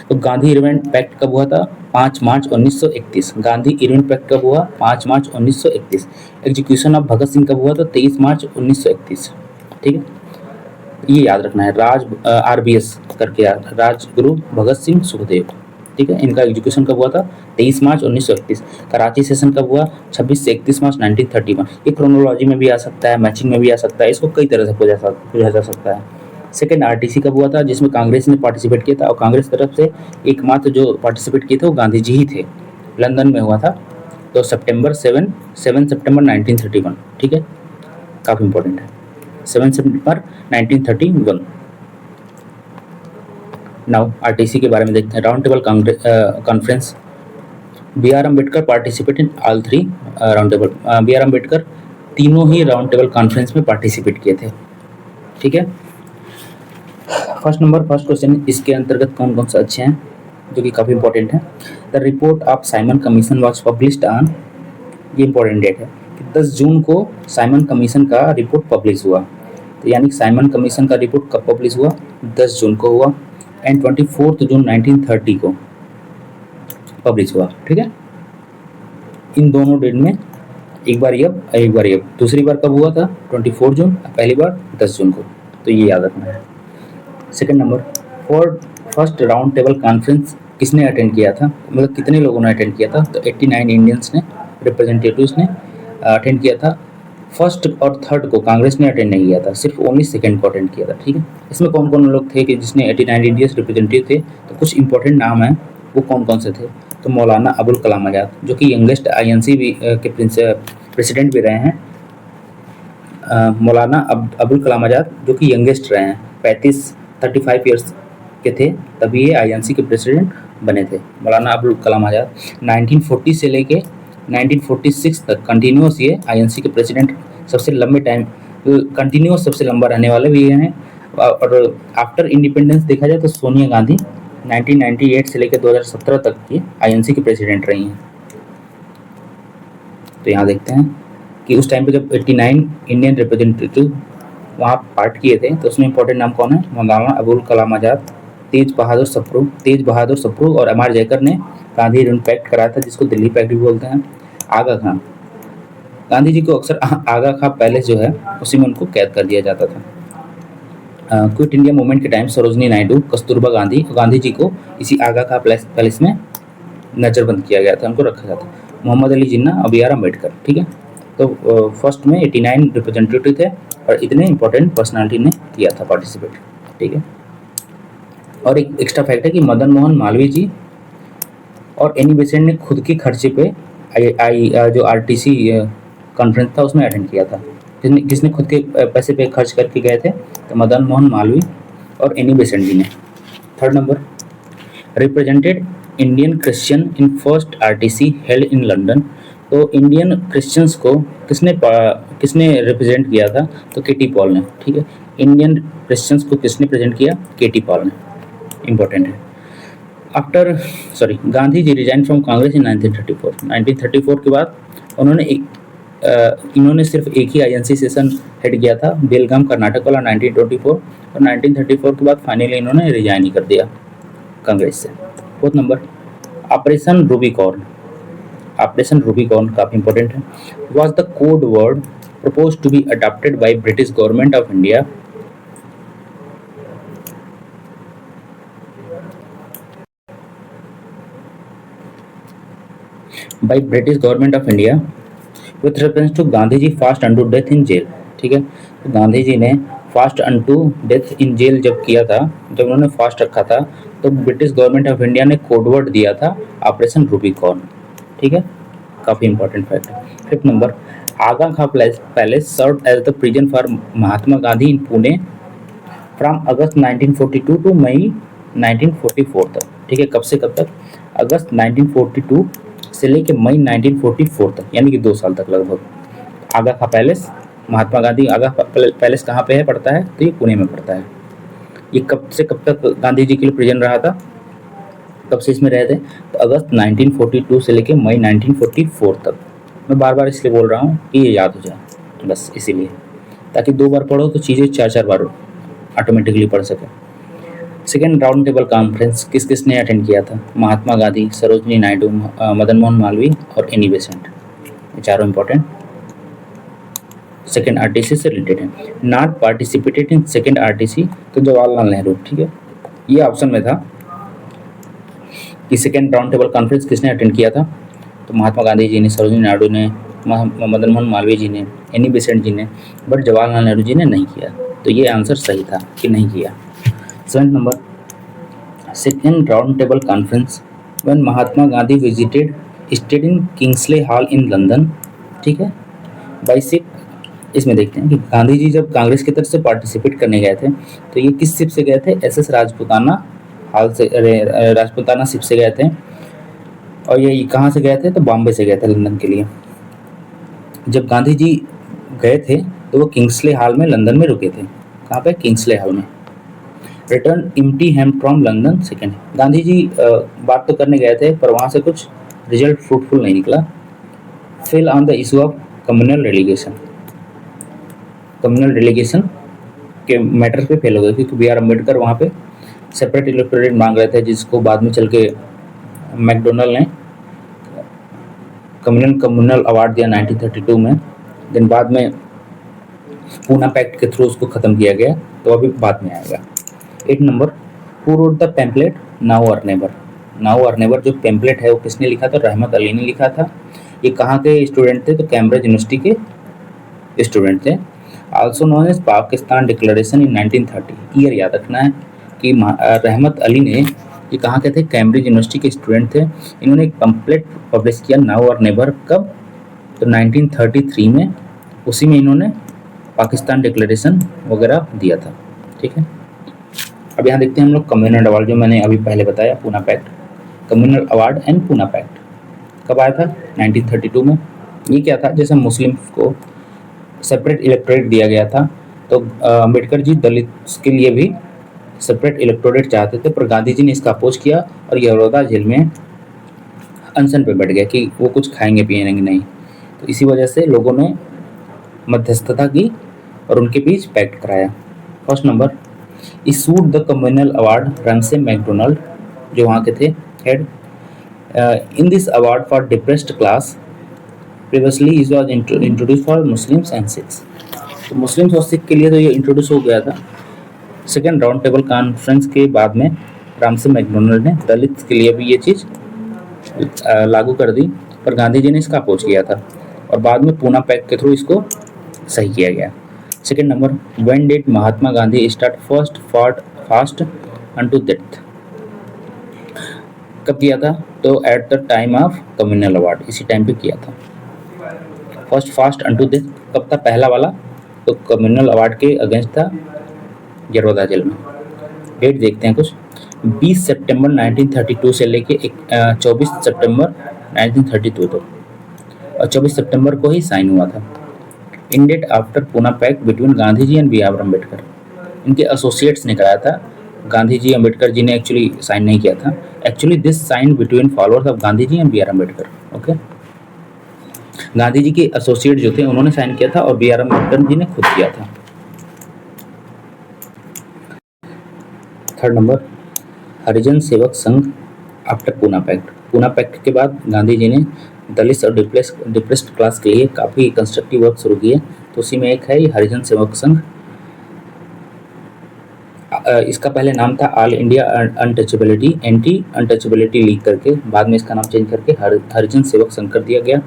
तो गांधी इरविन पैक्ट कब हुआ था? 5 मार्च 1931। गांधी इरविन पैक्ट कब हुआ? 5 मार्च 1931। एग्जीक्यूशन ऑफ भगत सिंह कब हुआ था? 23 मार्च 1931। ठीक है, ये याद रखना है। RBS करके राजगुरु भगत सिंह सुखदेव। ठीक है, इनका एग्जीक्यूशन कब हुआ था? 23 मार्च 1931। कराची सेशन कब हुआ? 26 से 31 मार्च 1931। ये क्रोनोलॉजी में भी आ सकता है, मैचिंग में भी आ सकता है, इसको कई तरह से पूछा जा सकता है। सेकेंड RTC कब हुआ था? जिसमें कांग्रेस ने पार्टिसिपेट किया था, और कांग्रेस तरफ से एकमात्र जो पार्टिसिपेट किए थे वो गांधी जी ही थे। लंदन में हुआ था। तो सेप्टेम्बर 7 सितंबर 1931, ठीक है, काफ़ी इंपॉर्टेंट है, 7 सितंबर 1931। नाउ आरटीसी के बारे में देखते हैं। Round table conference, B R Ambedkar participate in all 3 round table. B R Ambedkar तीनों ही राउंड टेबल कॉन्फ्रेंस में पार्टिसिपेट किए थे, ठीक है। फर्स्ट क्वेश्चन, इसके अंतर्गत कौन कौन से अच्छे हैं जो कि काफ़ी इंपॉर्टेंट है। The report of Simon commission was published on, ये इंपॉर्टेंट डेट है कि 10 जून को साइमन कमीशन का रिपोर्ट पब्लिश हुआ। तो यानी साइमन कमीशन का रिपोर्ट कब पब्लिश हुआ, 10 जून को हुआ, एंड 24 जून 1930 को पब्लिश हुआ, ठीक है। इन दोनों डेट में एक बार ये एक बार ये, दूसरी बार कब हुआ था, 24 जून, पहली बार 10 जून को, तो ये याद रखना है। Second number, for first round table conference किसने अटेंड किया था, मतलब कितने लोगों ने अटेंड किया था, तो 89 इंडियंस ने, रिप्रेजेंटेटिव्स ने अटेंड किया था। फर्स्ट और थर्ड को कांग्रेस ने अटेंड नहीं किया था, सिर्फ ओनली सेकंड को अटेंड किया था, ठीक है। इसमें कौन कौन लोग थे कि जिसने 89 इंडियंस रिप्रेजेंटेटिव थे, तो कुछ इंपॉर्टेंट नाम हैं, वो कौन कौन से थे। तो मौलाना अबुल कलाम आज़ाद, जो कि यंगेस्ट आईएनसी भी के प्रेसिडेंट भी रहे हैं। मौलाना अबुल कलाम आज़ाद जो कि यंगेस्ट रहे हैं, 35 ईयर्स के थे तभी ये आईएनसी के प्रेसिडेंट बने थे, मौलाना अबुल कलाम आज़ाद। 1940 से लेके 1946 तक कंटिन्यूस ये आईएनसी के प्रेसिडेंट, सबसे लंबे टाइम कंटिन्यूस सबसे लंबा रहने वाले भी ये हैं। और आफ्टर इंडिपेंडेंस देखा जाए तो सोनिया गांधी 1998 से लेकर 2017 तक की आईएनसी की प्रेसिडेंट रही हैं। तो यहाँ देखते हैं कि उस टाइम पे जब 89 इंडियन रिप्रेजेंटेटिव वहाँ पार्ट किए थे, तो उसमें इंपॉर्टेंट नाम कौन है, मौलाना अबुल कलाम आज़ाद, तेज बहादुर सप्रू और एम आर जयकर ने गांधी ऋण पैक्ट कराया था, जिसको दिल्ली पैक्ट भी बोलते हैं। आगा खां, गांधी जी को अक्सर आगा खां पैलेस जो है उसी में उनको कैद कर दिया जाता था। क्विट इंडिया मूवमेंट के टाइम सरोजनी नायडू, कस्तूरबा गांधी जी को इसी आगा खां पैलेस में नजरबंद किया गया था, उनको रखा गया था। मोहम्मद अली जिन्ना और बी आर अम्बेडकर, ठीक है। तो फर्स्ट में 89 रिप्रेजेंटेटिव थे और इतने इंपॉर्टेंट पर्सनालिटी ने किया था पार्टिसिपेट, ठीक है। और एक एक्स्ट्रा फैक्ट है कि मदन मोहन मालवीय जी और एनी बेसेंट ने खुद के खर्चे पे जो आरटीसी कॉन्फ्रेंस था उसमें अटेंड किया था। किसने खुद के पैसे पे खर्च करके गए थे, तो मदन मोहन मालवीय और एनी बेसेंट जी ने। Third number, represented Indian Christian in first RTC held in London. तो इंडियन क्रिश्चियंस को किसने रिप्रेजेंट किया था, तो केटी पॉल ने, ठीक है। इंडियन क्रिश्चियंस को किसने प्रेजेंट किया, केटी पॉल ने, इंपॉर्टेंट है। गांधी जी रिजाइन फ्रॉम कांग्रेस इन 1934 के बाद इन्होंने सिर्फ एक ही आईएनसी सेशन हेड किया था, बेलगाम कर्नाटक वाला 1924, और 1934 के बाद फाइनली इन्होंने रिजाइन ही कर दिया कांग्रेस से। फोर्थ नंबर, ऑपरेशन रूबिकॉर्न काफ़ी इंपॉर्टेंट है। Was the code word propose to be adopted by British government of India with reference to Gandhi ji fast unto death in jail, ठीक है। तो गांधी जी ने fast unto death in jail जब किया था, जब उन्होंने फास्ट रखा था, तो ब्रिटिश गवर्नमेंट ऑफ इंडिया ने कोडवर्ड दिया था ऑपरेशन रूबिकॉर्न, ठीक है, काफ़ी इंपॉर्टेंट फैक्ट है। Fifth number, Aga Khan palace serve as the prison for Mahatma Gandhi in Pune from August 1942 to May 1944 तक, ठीक है। कब से कब तक, अगस्त 1942 से लेके मई 1944 तक, यानी कि 2 साल तक लगभग। आगा खां पैलेस, महात्मा गांधी आगा पैलेस कहाँ पे है, पड़ता है, तो ये पुणे में पड़ता है। ये कब से कब तक गांधी जी के लिए प्रिजन रहा था, कब से इसमें रहे थे, तो अगस्त 1942 से लेके मई 1944 तक। मैं बार बार इसलिए बोल रहा हूँ कि ये याद हो जाए, बस इसीलिए, ताकि 2 बार पढ़ो तो चीज़ें 4-4 बार ऑटोमेटिकली पढ़ सके। सेकेंड राउंड टेबल कॉन्फ्रेंस किसने अटेंड किया था, महात्मा गांधी, सरोजनी नायडू, मदन मोहन मालवीय और एनी बेसेंट, ये चारों इंपॉर्टेंट सेकेंड आरटीसी से रिलेटेड है। Not participated in second RTC, तो जवाहरलाल नेहरू, ठीक है। ये ऑप्शन में था कि सेकेंड राउंड टेबल कॉन्फ्रेंस किसने अटेंड किया था, तो महात्मा गांधी जी ने, सरोजनी नायडू ने, मदन मोहन मालवीय जी ने, एनी बेसेंट जी ने, बट जवाहरलाल नेहरू जी ने नहीं किया। तो ये आंसर सही था कि नहीं किया। 7th number, second round table conference when Mahatma Gandhi visited stayed in Kingsley hall in London, ठीक है। बाई शिप, इसमें देखते हैं कि गांधी जी जब कांग्रेस की तरफ से पार्टिसिपेट करने गए थे तो ये किस शिप से गए थे, एसएस राजपूताना हाल से, राजपूताना शिप से गए थे। और ये कहाँ से गए थे, तो बॉम्बे से गए थे लंदन के लिए। जब गांधी जी गए थे तो वो किंग्सले हॉल में लंदन में रुके थे। कहाँ पे, किंग्सले हॉल में। Return empty hand from London, second, Gandhi ji बात तो करने गए थे पर वहाँ से कुछ रिजल्ट फ्रूटफुल नहीं निकला। Fell on the issue of communal delegation, communal delegation के मैटर पे फेल हो गए क्योंकि बी आर अम्बेडकर वहाँ पे सेपरेट इलेक्टोरेट मांग रहे थे, जिसको बाद में चल के मैकडोनल्ड ने कम्युनल अवार्ड दिया 1932 में। दिन बाद में पूना पैक्ट के थ्रू उसको ख़त्म किया गया, तो अभी बाद में आएगा। 8 number, who wrote the pamphlet now और नेवर, नाउ और नेवर जो पैम्पलेट है वो किसने लिखा था, रहमत अली ने लिखा था। ये कहाँ के स्टूडेंट थे, तो कैम्ब्रिज यूनिवर्सिटी के स्टूडेंट थे। Also known as Pakistan declaration in 1930, year याद रखना है कि रहमत अली ने, ये कहाँ के थे, कैम्ब्रिज यूनिवर्सिटी के स्टूडेंट थे। इन्होंने एक पैम्पलेट पब्लिश किया नाउ और नेवर, कब, तो 1933 में। उसी में इन्होंने पाकिस्तान डिक्लेरेशन वगैरह दिया था, ठीक है। अब यहाँ देखते हैं हम लोग कम्युनल अवार्ड, जो मैंने अभी पहले बताया, Poona pact, communal award and Poona pact कब आया था, 1932 में। ये क्या था, जैसे मुस्लिम्स को सेपरेट इलेक्टोरेट दिया गया था, तो अम्बेडकर जी दलित के लिए भी सेपरेट इलेक्टोरेट चाहते थे, पर गांधी जी ने इसका अपोज किया और यरोदा जेल में अनशन पे बैठ गया कि वो कुछ खाएंगे पिएंगे नहीं। तो इसी वजह से लोगों ने मध्यस्थता की और उनके बीच पैक्ट कराया। First number, issued the communal award Ramsay MacDonald, जो वहाँ के थे head, in this award for depressed class, previously is was introduce for Muslims and Sikhs. तो मुस्लिम्स और सिख के लिए तो ये इंट्रोड्यूस हो गया था। सेकेंड राउंड टेबल कॉन्फ्रेंस के बाद में रामसे मैकडोनल्ड ने दलित के लिए भी ये चीज़ लागू कर दी, पर गांधी जी ने इसका अपोज किया था और बाद में पूना पैक्ट के थ्रू इसको सही किया गया। Second number, when did Mahatma Gandhi start first fast unto death, कब किया था, तो at the time of communal award, इसी टाइम पे किया था। फर्स्ट फास्ट अनटू डेथ कब था, पहला वाला, तो कम्युनल अवार्ड के अगेंस्ट था, यरोदा जेल में। डेट देखते हैं कुछ, 20 सितंबर 1932 से लेके 24 सितंबर 1932 तक, और 24 सितंबर को ही साइन हुआ था। In date after Poona pact between Gandhi ji and B R Ambedkar, इनके एसोसिएट्स ने कराया था, गांधी जी अम्बेडकर जी ने एक्चुअली साइन नहीं किया था। Actually this sign between followers of Gandhi ji and B R Ambedkar, okay. Gandhi ji के एसोसिएट जो थे उन्होंने साइन किया था और बी आर अम्बेडकर जी ने खुद किया था। Third number, Harijan Sevak Sangh after Poona pact, Poona pact के बाद गांधी जी ने दलित और डिप्रेस्ड क्लास के लिए काफ़ी कंस्ट्रक्टिव वर्क शुरू किए, तो उसी में एक है ये हरिजन सेवक संघ। इसका पहले नाम था all India untouchability anti untouchability league करके, बाद में इसका नाम चेंज करके हरिजन सेवक संघ कर दिया गया,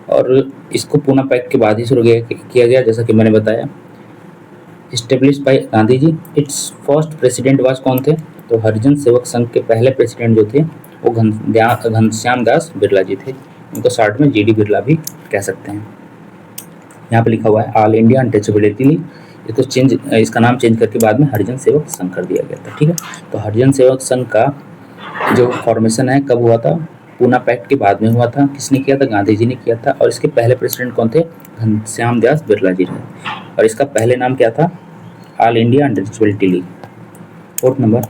और इसको पूना पैक्ट के बाद ही शुरू किया गया, जैसा कि मैंने बताया। Established by Gandhi ji, its first president was कौन थे, तो हरिजन सेवक संघ के पहले प्रेसिडेंट जो थे वो घनश्याम दास बिरला जी थे, उनको शॉर्ट में जीडी बिरला भी कह सकते हैं। यहाँ पे लिखा हुआ है ऑल इंडिया अनटचेबिलिटी लीग, इसको चेंज, इसका नाम चेंज करके बाद में हरिजन सेवक संघ कर दिया गया था, ठीक है। तो हरिजन सेवक संघ का जो फॉर्मेशन है कब हुआ था, पूना पैक्ट के बाद में हुआ था। किसने किया था, गांधी जी ने किया था, और इसके पहले प्रेसिडेंट कौन थे, घनश्याम दास बिरला जी थे, और इसका पहले नाम क्या था, all India untouchability league. Fourth number,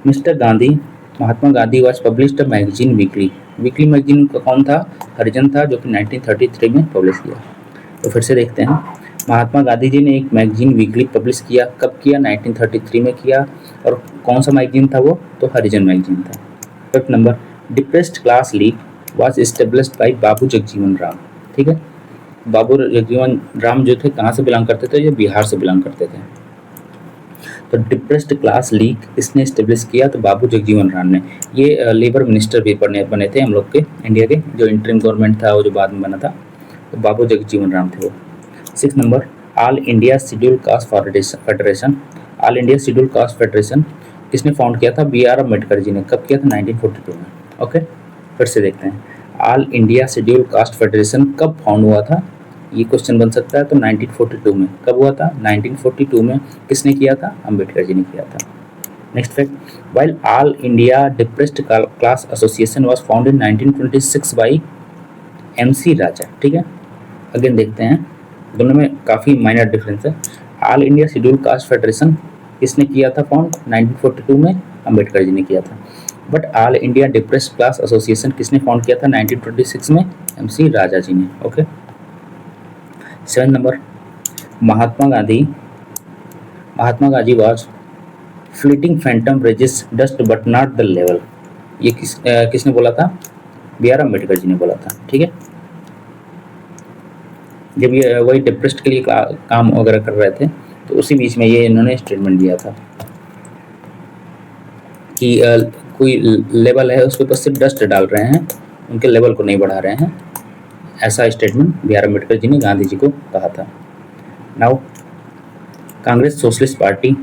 mister Gandhi, Mahatma Gandhi was published a magazine weekly, weekly magazine का कौन था, हरिजन था, जो कि 1933 में पब्लिश किया। तो फिर से देखते हैं, महात्मा गांधी जी ने एक मैगजीन वीकली पब्लिश किया, कब किया, 1933 में किया, और कौन सा मैगजीन था वो, तो हरिजन मैगजीन था। Fifth number, depressed class league was established by Babu Jagjivan Ram, ठीक है। बाबू जगजीवन राम जो थे कहाँ से बिलोंग करते थे, ये बिहार से बिलोंग करते थे। तो डिप्रेस्ड क्लास लीग किसने एस्टेब्लिश किया, तो बाबू जगजीवन राम ने। ये लेबर मिनिस्टर भी बने थे हम लोग के इंडिया के, जो इंटरिम गवर्नमेंट था वो जो बाद में बना था, तो बाबू जगजीवन राम थे वो। 6 number, all India schedule caste federation, all India schedule caste federation किसने फाउंड किया था, बी आर अम्बेडकर जी ने, कब किया था, 1942 में, ओके। फिर से देखते हैं, all India schedule caste federation कब फाउंड हुआ था, ये क्वेश्चन बन सकता है। तो 1942 में। कब हुआ था? 1942 में। किसने किया था? अम्बेडकर जी ने किया था। Next fact, while All India Depressed Class Association was founded in 1926 by MC राजा। ठीक है, अगेन देखते हैं, दोनों में काफ़ी माइनर डिफरेंस है। All India schedule caste federation किसने किया था फाउंड? 1942 में अम्बेडकर जी ने किया था। But all India depressed class association किसने फाउंड किया था? 1926 में MC राजा जी ने। Okay. 7 number, Mahatma Gandhi was fleeting phantom raises dust but not the level. ये किसने बोला था? BR अम्बेडकर जी ने बोला था। ठीक है, जब ये वही डिप्रेस्ड के लिए काम वगैरह कर रहे थे तो उसी बीच में ये इन्होंने स्टेटमेंट दिया था कि कोई लेवल है उसके ऊपर सिर्फ डस्ट डाल रहे हैं, उनके लेवल को नहीं बढ़ा रहे हैं। ऐसा स्टेटमेंट BR अम्बेडकर जी ने गांधी जी को कहा था। नाउ कांग्रेस सोशलिस्ट पार्टी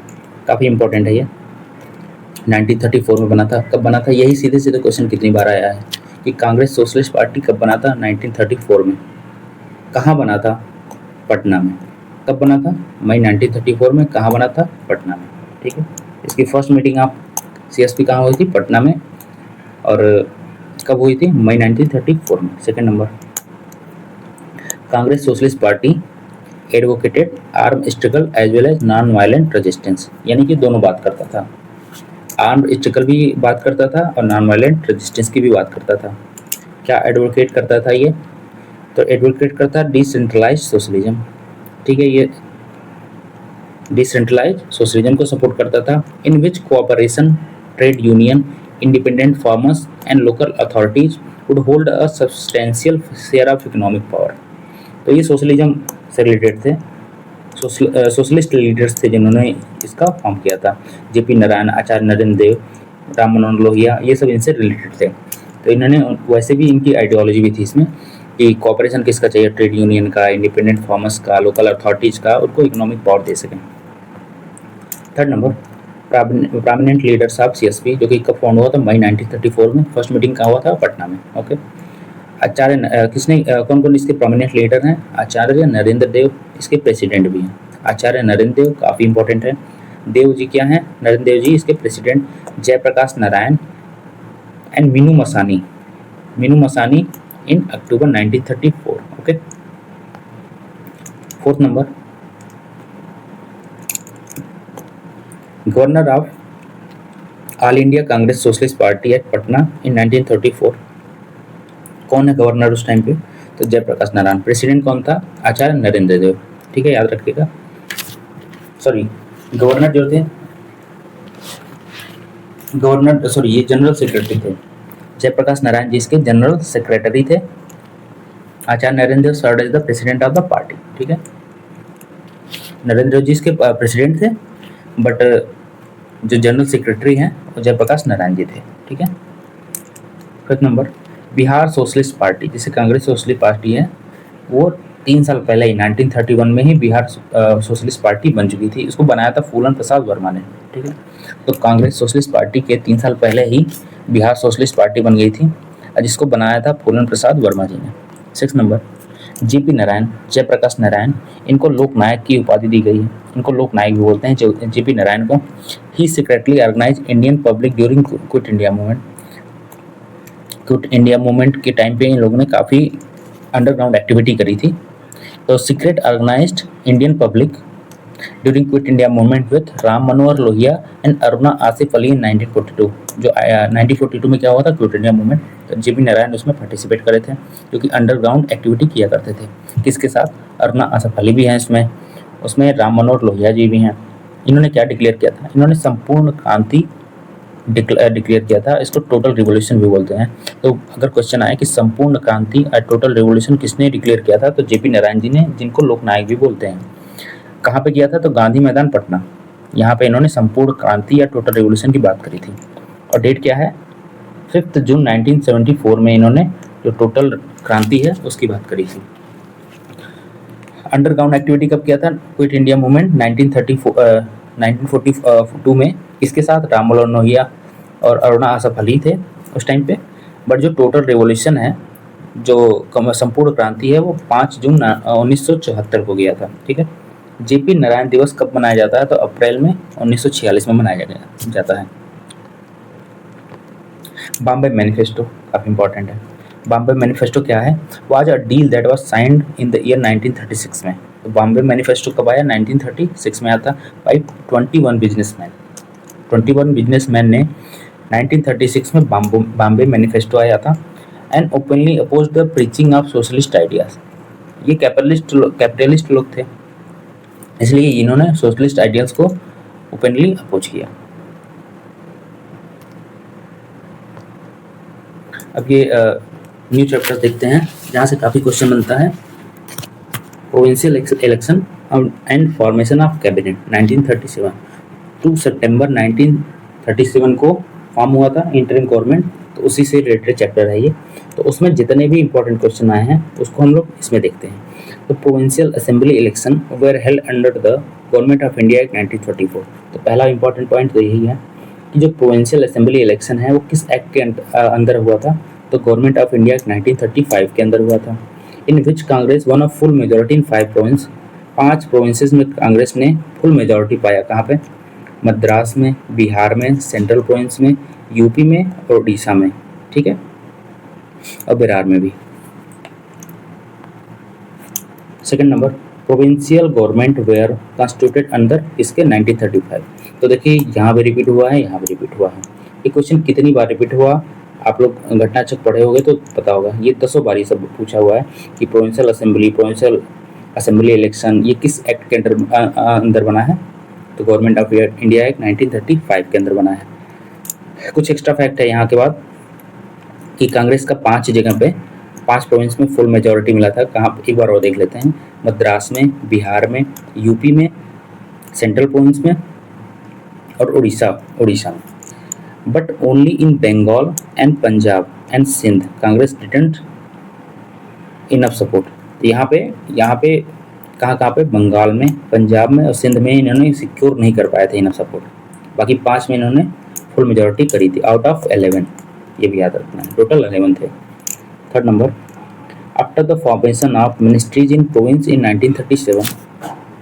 काफ़ी इंपॉर्टेंट है ये। 1934 में बना था। कब बना था? यही सीधे सीधे क्वेश्चन कितनी बार आया है कि कांग्रेस सोशलिस्ट पार्टी कब बना था? 1934 में। कहाँ बना था? पटना में। कब बना था? मई 1934 में। कहाँ बना था? पटना में। ठीक है, इसकी फर्स्ट मीटिंग आप CSP कहाँ हुई थी? पटना में। और कब हुई थी? मई 1934 में। Second number, Congress socialist party advocated arm struggle as well as non violent resistance, यानी कि दोनों बात करता था। आर्म स्ट्रगल भी बात करता था और नॉन वायलेंट रेजिस्टेंस की भी बात करता था। क्या एडवोकेट करता था ये? तो एडवोकेट करता डिसेंट्रलाइज सोशलिज्म। ठीक है, ये डिसेंट्रलाइज सोशलिज्म को सपोर्ट करता था, in which cooperation, trade union, independent farmers and local authorities would hold a substantial share of economic power. तो ये सोशलिज्म से रिलेटेड थे, सोशलिस्ट लीडर्स थे जिन्होंने इसका फॉर्म किया था। JP नारायण, आचार्य नरेंद्र देव, राम मनोहर लोहिया, ये सब इनसे रिलेटेड थे। तो इन्होंने, वैसे भी इनकी आइडियोलॉजी भी थी इसमें कि कॉपरेशन किसका चाहिए? ट्रेड यूनियन का, इंडिपेंडेंट फार्मर्स का, लोकल अथॉरिटीज़ का, उनको इकोनॉमिक पावर दे सकें। Third number, prominent leaders of CSP, जो कि कब फाउंड हुआ था? मई 1934 में। फर्स्ट मीटिंग कहाँ हुआ था? पटना में। ओके। आचार्य किसने, कौन कौन इसके प्रोमिनेंट लीडर हैं? आचार्य नरेंद्र देव इसके प्रेसिडेंट भी हैं। आचार्य नरेंद्र देव काफ़ी इंपॉर्टेंट है। देव जी क्या हैं? नरेंद्र देव जी इसके president. Jayaprakash Narayan and Minoo Masani in October 1934। Okay. Fourth number, governor of all India Congress socialist party at Patna in 1934। कौन है गवर्नर उस टाइम पे? तो जयप्रकाश नारायण। प्रेसिडेंट कौन था? आचार्य नरेंद्र देव। ठीक है, याद रखिएगा। गवर्नर जो थे, ये जनरल सेक्रेटरी थे। जयप्रकाश नारायण जी इसके जनरल सेक्रेटरी थे। Acharya Narendra Dev served as the president of the party. ठीक है, नरेंद्र जी इसके प्रेसिडेंट थे, बट जो जनरल सेक्रेटरी हैं वो जयप्रकाश नारायण जी थे। ठीक है। Fifth number, Bihar socialist party, जिसे कांग्रेस सोशलिस्ट पार्टी है, वो 3 साल पहले ही 1931 में ही बिहार सोशलिस्ट पार्टी बन चुकी थी। इसको बनाया था फूलन प्रसाद वर्मा ने। ठीक है, तो कांग्रेस सोशलिस्ट पार्टी के 3 साल पहले ही बिहार सोशलिस्ट पार्टी बन गई थी, जिसको बनाया था फूलन प्रसाद वर्मा जी ने। 6 नंबर, JP नारायण, जयप्रकाश नारायण, इनको लोकनायक की उपाधि दी गई है। इनको लोकनायक भी बोलते हैं JP नारायण को। He secretly organise Indian public during quit India movement. Quit India movement के टाइम पे इन लोगों ने काफ़ी अंडरग्राउंड एक्टिविटी करी थी। तो secret organised Indian public during quit India movement with Ram Manohar Lohia and Aruna Asaf Ali in 1942। जो 1942 में क्या हुआ था? Quit India movement. तो JP नारायण उसमें पार्टिसिपेट करे थे, जो कि अंडरग्राउंड एक्टिविटी किया करते थे। किसके साथ? अरुणा आसिफ अली भी हैं उसमें राम मनोहर लोहिया जी भी हैं। इन्होंने क्या डिक्लेयर किया था? इन्होंने संपूर्ण क्रांति डिक्लेयर किया था। इसको टोटल रिवोल्यूशन भी बोलते हैं। तो अगर क्वेश्चन आए कि संपूर्ण क्रांति और टोटल रिवोल्यूशन किसने डिक्लेयर किया था, तो JP नारायण जी ने, जिनको लोकनायक भी बोलते हैं। कहाँ पे किया था? तो गांधी मैदान पटना। यहाँ पे इन्होंने संपूर्ण क्रांति या टोटल रिवोल्यूशन की बात करी थी। और डेट क्या है? 5 जून 1974 में इन्होंने जो टोटल क्रांति है उसकी बात करी थी। अंडरग्राउंड एक्टिविटी कब किया था? क्विट इंडिया मूवमेंट 1942 में। इसके साथ राम मनोहर लोहिया और अरुणा आसिफ अली थे उस टाइम पे। बट जो टोटल रेवोल्यूशन है, जो संपूर्ण क्रांति है, वो 5 जून 1974 को गया था। ठीक है। जेपी नारायण दिवस कब मनाया जाता है? तो अप्रैल में 1946 में मनाया जाता है। बॉम्बे मैनिफेस्टो काफ़ी इंपॉर्टेंट है। बॉम्बे मैनिफेस्टो क्या है? Was a deal that was signed in the year 1936 में। तो बॉम्बे मैनिफेस्टो कब आया? 1936 में आता बाई 21 बिजनेसमैन। 21 बिजनेसमैन ने 1936 में बॉम्बे मैनिफेस्टो आया था। And openly oppose the preaching of socialist ideas. ये कैपिटलिस्ट लोग थे, इसलिए इन्होंने सोशलिस्ट आइडियाज को ओपनली अपोज किया। अब ये न्यू चैप्टर देखते हैं जहाँ से काफ़ी क्वेश्चन बनता है। Provincial election and formation of cabinet 1937 to September 1937 को फॉर्म हुआ था इंटरिम गवर्नमेंट। तो उसी से रिलेटेड चैप्टर है ये। तो उसमें जितने भी इंपॉर्टेंट क्वेश्चन आए हैं उसको हम लोग इसमें देखते हैं। तो provincial assembly election were held under the government of India act 1934। तो पहला इंपॉर्टेंट पॉइंट तो यही है कि जो प्रोविंशियल असेंबली इलेक्शन है वो किस एक्ट के अंदर हुआ था? तो गवर्नमेंट ऑफ इंडिया एक्ट 1935 के अंदर हुआ था। In which Congress won of full majority in 5 province. 5 provinces में कांग्रेस ने फुल मेजोरिटी पाया। कहाँ पे? मद्रास में, बिहार में, सेंट्रल प्रोविंस में, यूपी में और उड़ीसा में। ठीक है, और बिहार में भी। Second number, provincial government were constituted under इसके 1935। तो देखिए यहाँ भी रिपीट हुआ है, यहाँ भी रिपीट हुआ है। ये क्वेश्चन कितनी बार रिपीट हुआ आप लोग घटनाचक्र पढ़े होंगे तो पता होगा। ये 10 बार ये सब पूछा हुआ है कि प्रोविंशियल असेंबली इलेक्शन ये किस एक्ट के अंदर बना है? तो गवर्नमेंट ऑफ इंडिया एक्ट 1935 के अंदर बना है। कुछ एक्स्ट्रा फैक्ट है यहाँ के बाद कि कांग्रेस का 5 जगह पे 5 प्रोविंस में फुल मेजोरिटी मिला था। कहाँ? एक बार और देख लेते हैं। मद्रास में, बिहार में, यूपी में, सेंट्रल प्रोविंस में और उड़ीसा में। But only in Bengal and Punjab and Sindh Congress didn't enough support. यहाँ पे कहाँ पे? बंगाल में, पंजाब में और सिंध में इन्होंने सिक्योर नहीं कर पाए थे इनफ सपोर्ट। बाकी 5 में इन्होंने फुल मेजोरिटी करी थी आउट ऑफ 11। ये भी याद रखना है, टोटल 11 थे। Third number, after the formation of ministries in province in 1937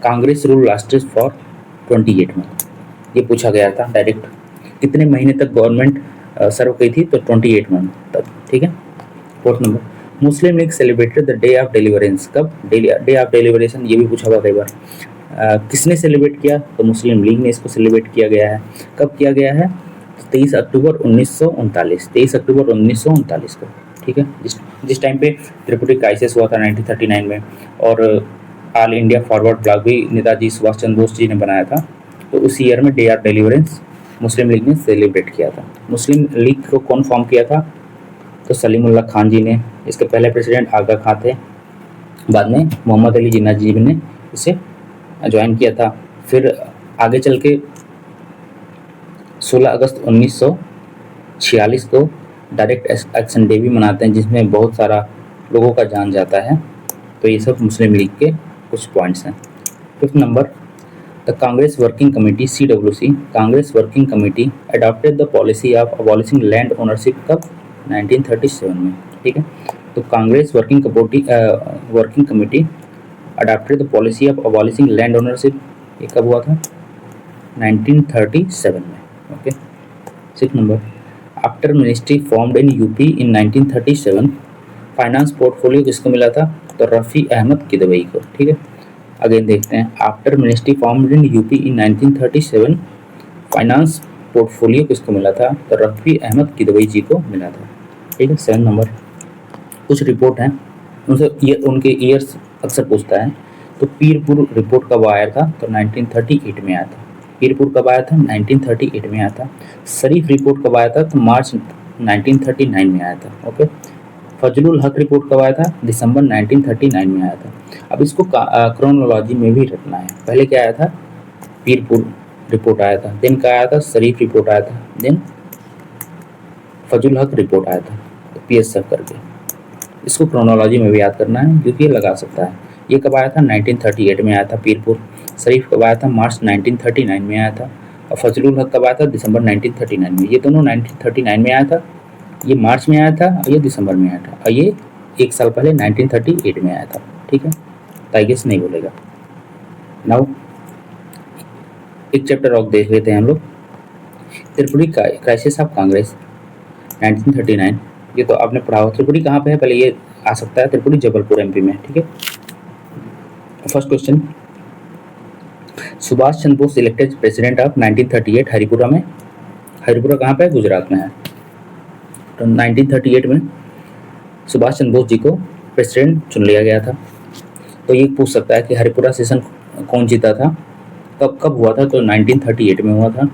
Congress rule lasted for 28 month. ये पूछा गया था डायरेक्ट, कितने महीने तक गवर्नमेंट सर्व की थी? तो 28 मंथ तक। ठीक है। Fourth number, Muslim league celebrated the day of deliverance. कब? डे ऑफ डिलीवरेशन ये भी पूछा हुआ कई बार। किसने सेलिब्रेट किया? तो मुस्लिम लीग ने इसको सेलिब्रेट किया गया है। कब किया गया है? 23 अक्टूबर 1939। 23 अक्टूबर 1939 को। ठीक है। जिस टाइम पे त्रिपुटी क्राइसिस हुआ था 1939 में, और ऑल इंडिया फॉरवर्ड ब्लॉक भी नेताजी सुभाष चंद्र बोस जी ने बनाया था, तो उस ईयर में day of deliverance Muslim league ने सेलिब्रेट किया था। मुस्लिम लीग को कौन फॉर्म किया था? तो सलीमुल्लाह खान जी ने। इसके पहले प्रेसिडेंट आगा खां थे, बाद में मोहम्मद अली जिन्ना जी ने इसे ज्वाइन किया था। फिर आगे चल के 16 अगस्त 1946 को डायरेक्ट एक्शन डे भी मनाते हैं, जिसमें बहुत सारा लोगों का जान जाता है। तो ये सब मुस्लिम लीग के कुछ पॉइंट्स हैं। Fifth number, the Congress working committee CWC Congress working committee adopted the policy of abolishing land ownership कब? 1937 में। ठीक है। तो Congress working committee adopted the policy of abolishing land ownership, ये कब हुआ था? 1937 में। Okay. Six number, after ministry formed in UP in 1937 finance portfolio किसको मिला था? तो रफ़ी अहमद किदवई को। ठीक है। अगेन देखते हैं, after ministry formed in UP in 1937 finance portfolio किसको मिला था? तो रफ़ी अहमद किदवई जी को मिला था। ठीक है। 7 नंबर, कुछ रिपोर्ट हैं उनसे उनके ईयर्स अक्सर पूछता है। तो पीरपुर रिपोर्ट कब आया था? तो 1938 में आया था। पीरपुर कब आया था? 1938 में आया था। शरीफ रिपोर्ट कब आया था? तो मार्च 1939 में आया था। ओके। फजलुल हक रिपोर्ट कब आया था? दिसंबर 1939 में आया था। अब इसको क्रोनोलॉजी में भी रखना है। पहले क्या आया था? पीरपुर रिपोर्ट आया था, देन क्या आया था? शरीफ रिपोर्ट आया था, देन फजलुल हक रिपोर्ट आया था। तो PSF करके इसको क्रोनोलॉजी में भी याद करना है, क्योंकि ये लगा सकता है। ये कब आया था? 1938 में आया था पीरपुर। शरीफ कब आया था? मार्च 1939 में आया था। और फजलुल हक कब आया था? दिसंबर 1939 में। ये दोनों 1939 में आया था, ये मार्च में आया था और ये दिसंबर में आया था, और ये 1 साल पहले 1938 में आया था। ठीक है, तो आई गेस नहीं बोलेगा। नाउ एक चैप्टर और देख लेते हैं हम लोग, त्रिपुरी क्राइसिस ऑफ कांग्रेस 1939। ये तो आपने पढ़ा हो। त्रिपुरी कहाँ पे है, पहले ये आ सकता है, त्रिपुरी जबलपुर एमपी में। ठीक है, first question, Subhash Chandra Bose elected president of 1938 Haripura में। हरिपुरा कहाँ पे है, गुजरात में है। तो 1938 में सुभाष चंद्र बोस जी को प्रेसिडेंट चुन लिया गया था। तो ये पूछ सकता है कि हरिपुरा सेशन कौन जीता था, कब हुआ था, तो 1938 में हुआ था।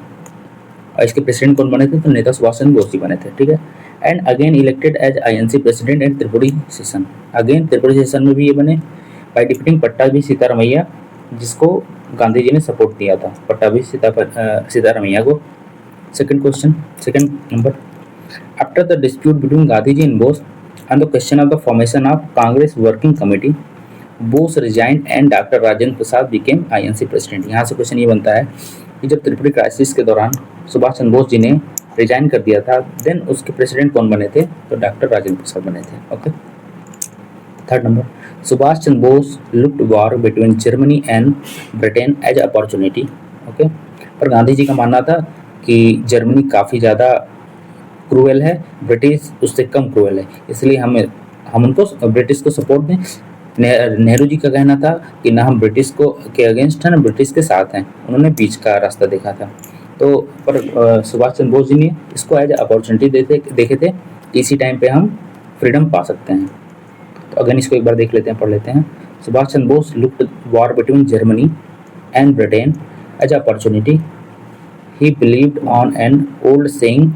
और इसके प्रेसिडेंट कौन बने थे, तो नेता सुभाष चंद्र बोस जी बने थे। ठीक है, and again elected as INC president at Tripuri session. Again Tripuri session में भी ये बने बाय डिफीटिंग पट्टाभी सीतारमैया, जिसको गांधी जी ने सपोर्ट दिया था, पट्टाभी सीतारमैया को। Second question, second number, after the dispute between Gandhi ji and Bose on the question of the formation of Congress working committee, Bose resign and doctor Rajendra Prasad became INC president. यहाँ से क्वेश्चन ये बनता है कि जब त्रिपुरी क्राइसिस के दौरान सुभाष चंद्र बोस जी ने रिजाइन कर दिया था, देन उसके प्रेसिडेंट कौन बने थे, तो डॉक्टर राजेंद्र प्रसाद बने थे। Okay, third number, Subhash Chandra Bose looked war between Germany and Britain as opportunity. Okay, पर गांधी जी का मानना था कि जर्मनी काफ़ी ज़्यादा क्रूएल है, ब्रिटिश उससे कम क्रूएल है, इसलिए हम उनको ब्रिटिश को सपोर्ट दें। नेहरू जी का कहना था कि ना हम ब्रिटिश को के अगेंस्ट हैं ना ब्रिटिश के साथ हैं, उन्होंने बीच का रास्ता देखा था। तो पर सुभाष चंद्र बोस जी ने इसको एज अपॉर्चुनिटी देखे थे, इसी टाइम पे हम फ्रीडम पा सकते हैं। तो अगेन इसको एक बार देख लेते हैं, पढ़ लेते हैं। Subhash Chandra Bose looked war between Germany and Britain as opportunity, he believed on an old saying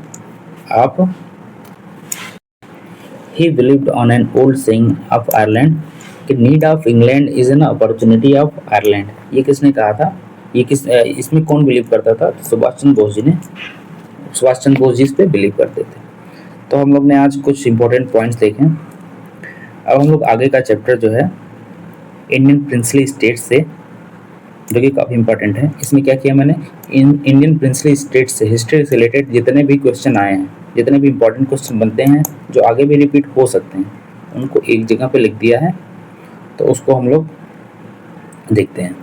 of Ireland कि need of England is an opportunity of Ireland. ये किसने कहा था, ये इसमें कौन बिलीव करता था, तो सुभाष चंद्र बोस जी इस पे बिलीव करते थे। तो हम लोग ने आज कुछ इंपॉर्टेंट पॉइंट्स देखे। अब हम लोग आगे का चैप्टर जो है इंडियन प्रिंसली स्टेट से, जो कि काफ़ी इंपॉर्टेंट है। इसमें क्या किया मैंने, इंडियन प्रिंसली स्टेट से हिस्ट्री से रिलेटेड जितने भी क्वेश्चन आए हैं, जितने भी इंपॉर्टेंट क्वेश्चन बनते हैं जो आगे भी रिपीट हो सकते हैं, उनको एक जगह पे लिख दिया है। तो उसको हम लोग देखते हैं।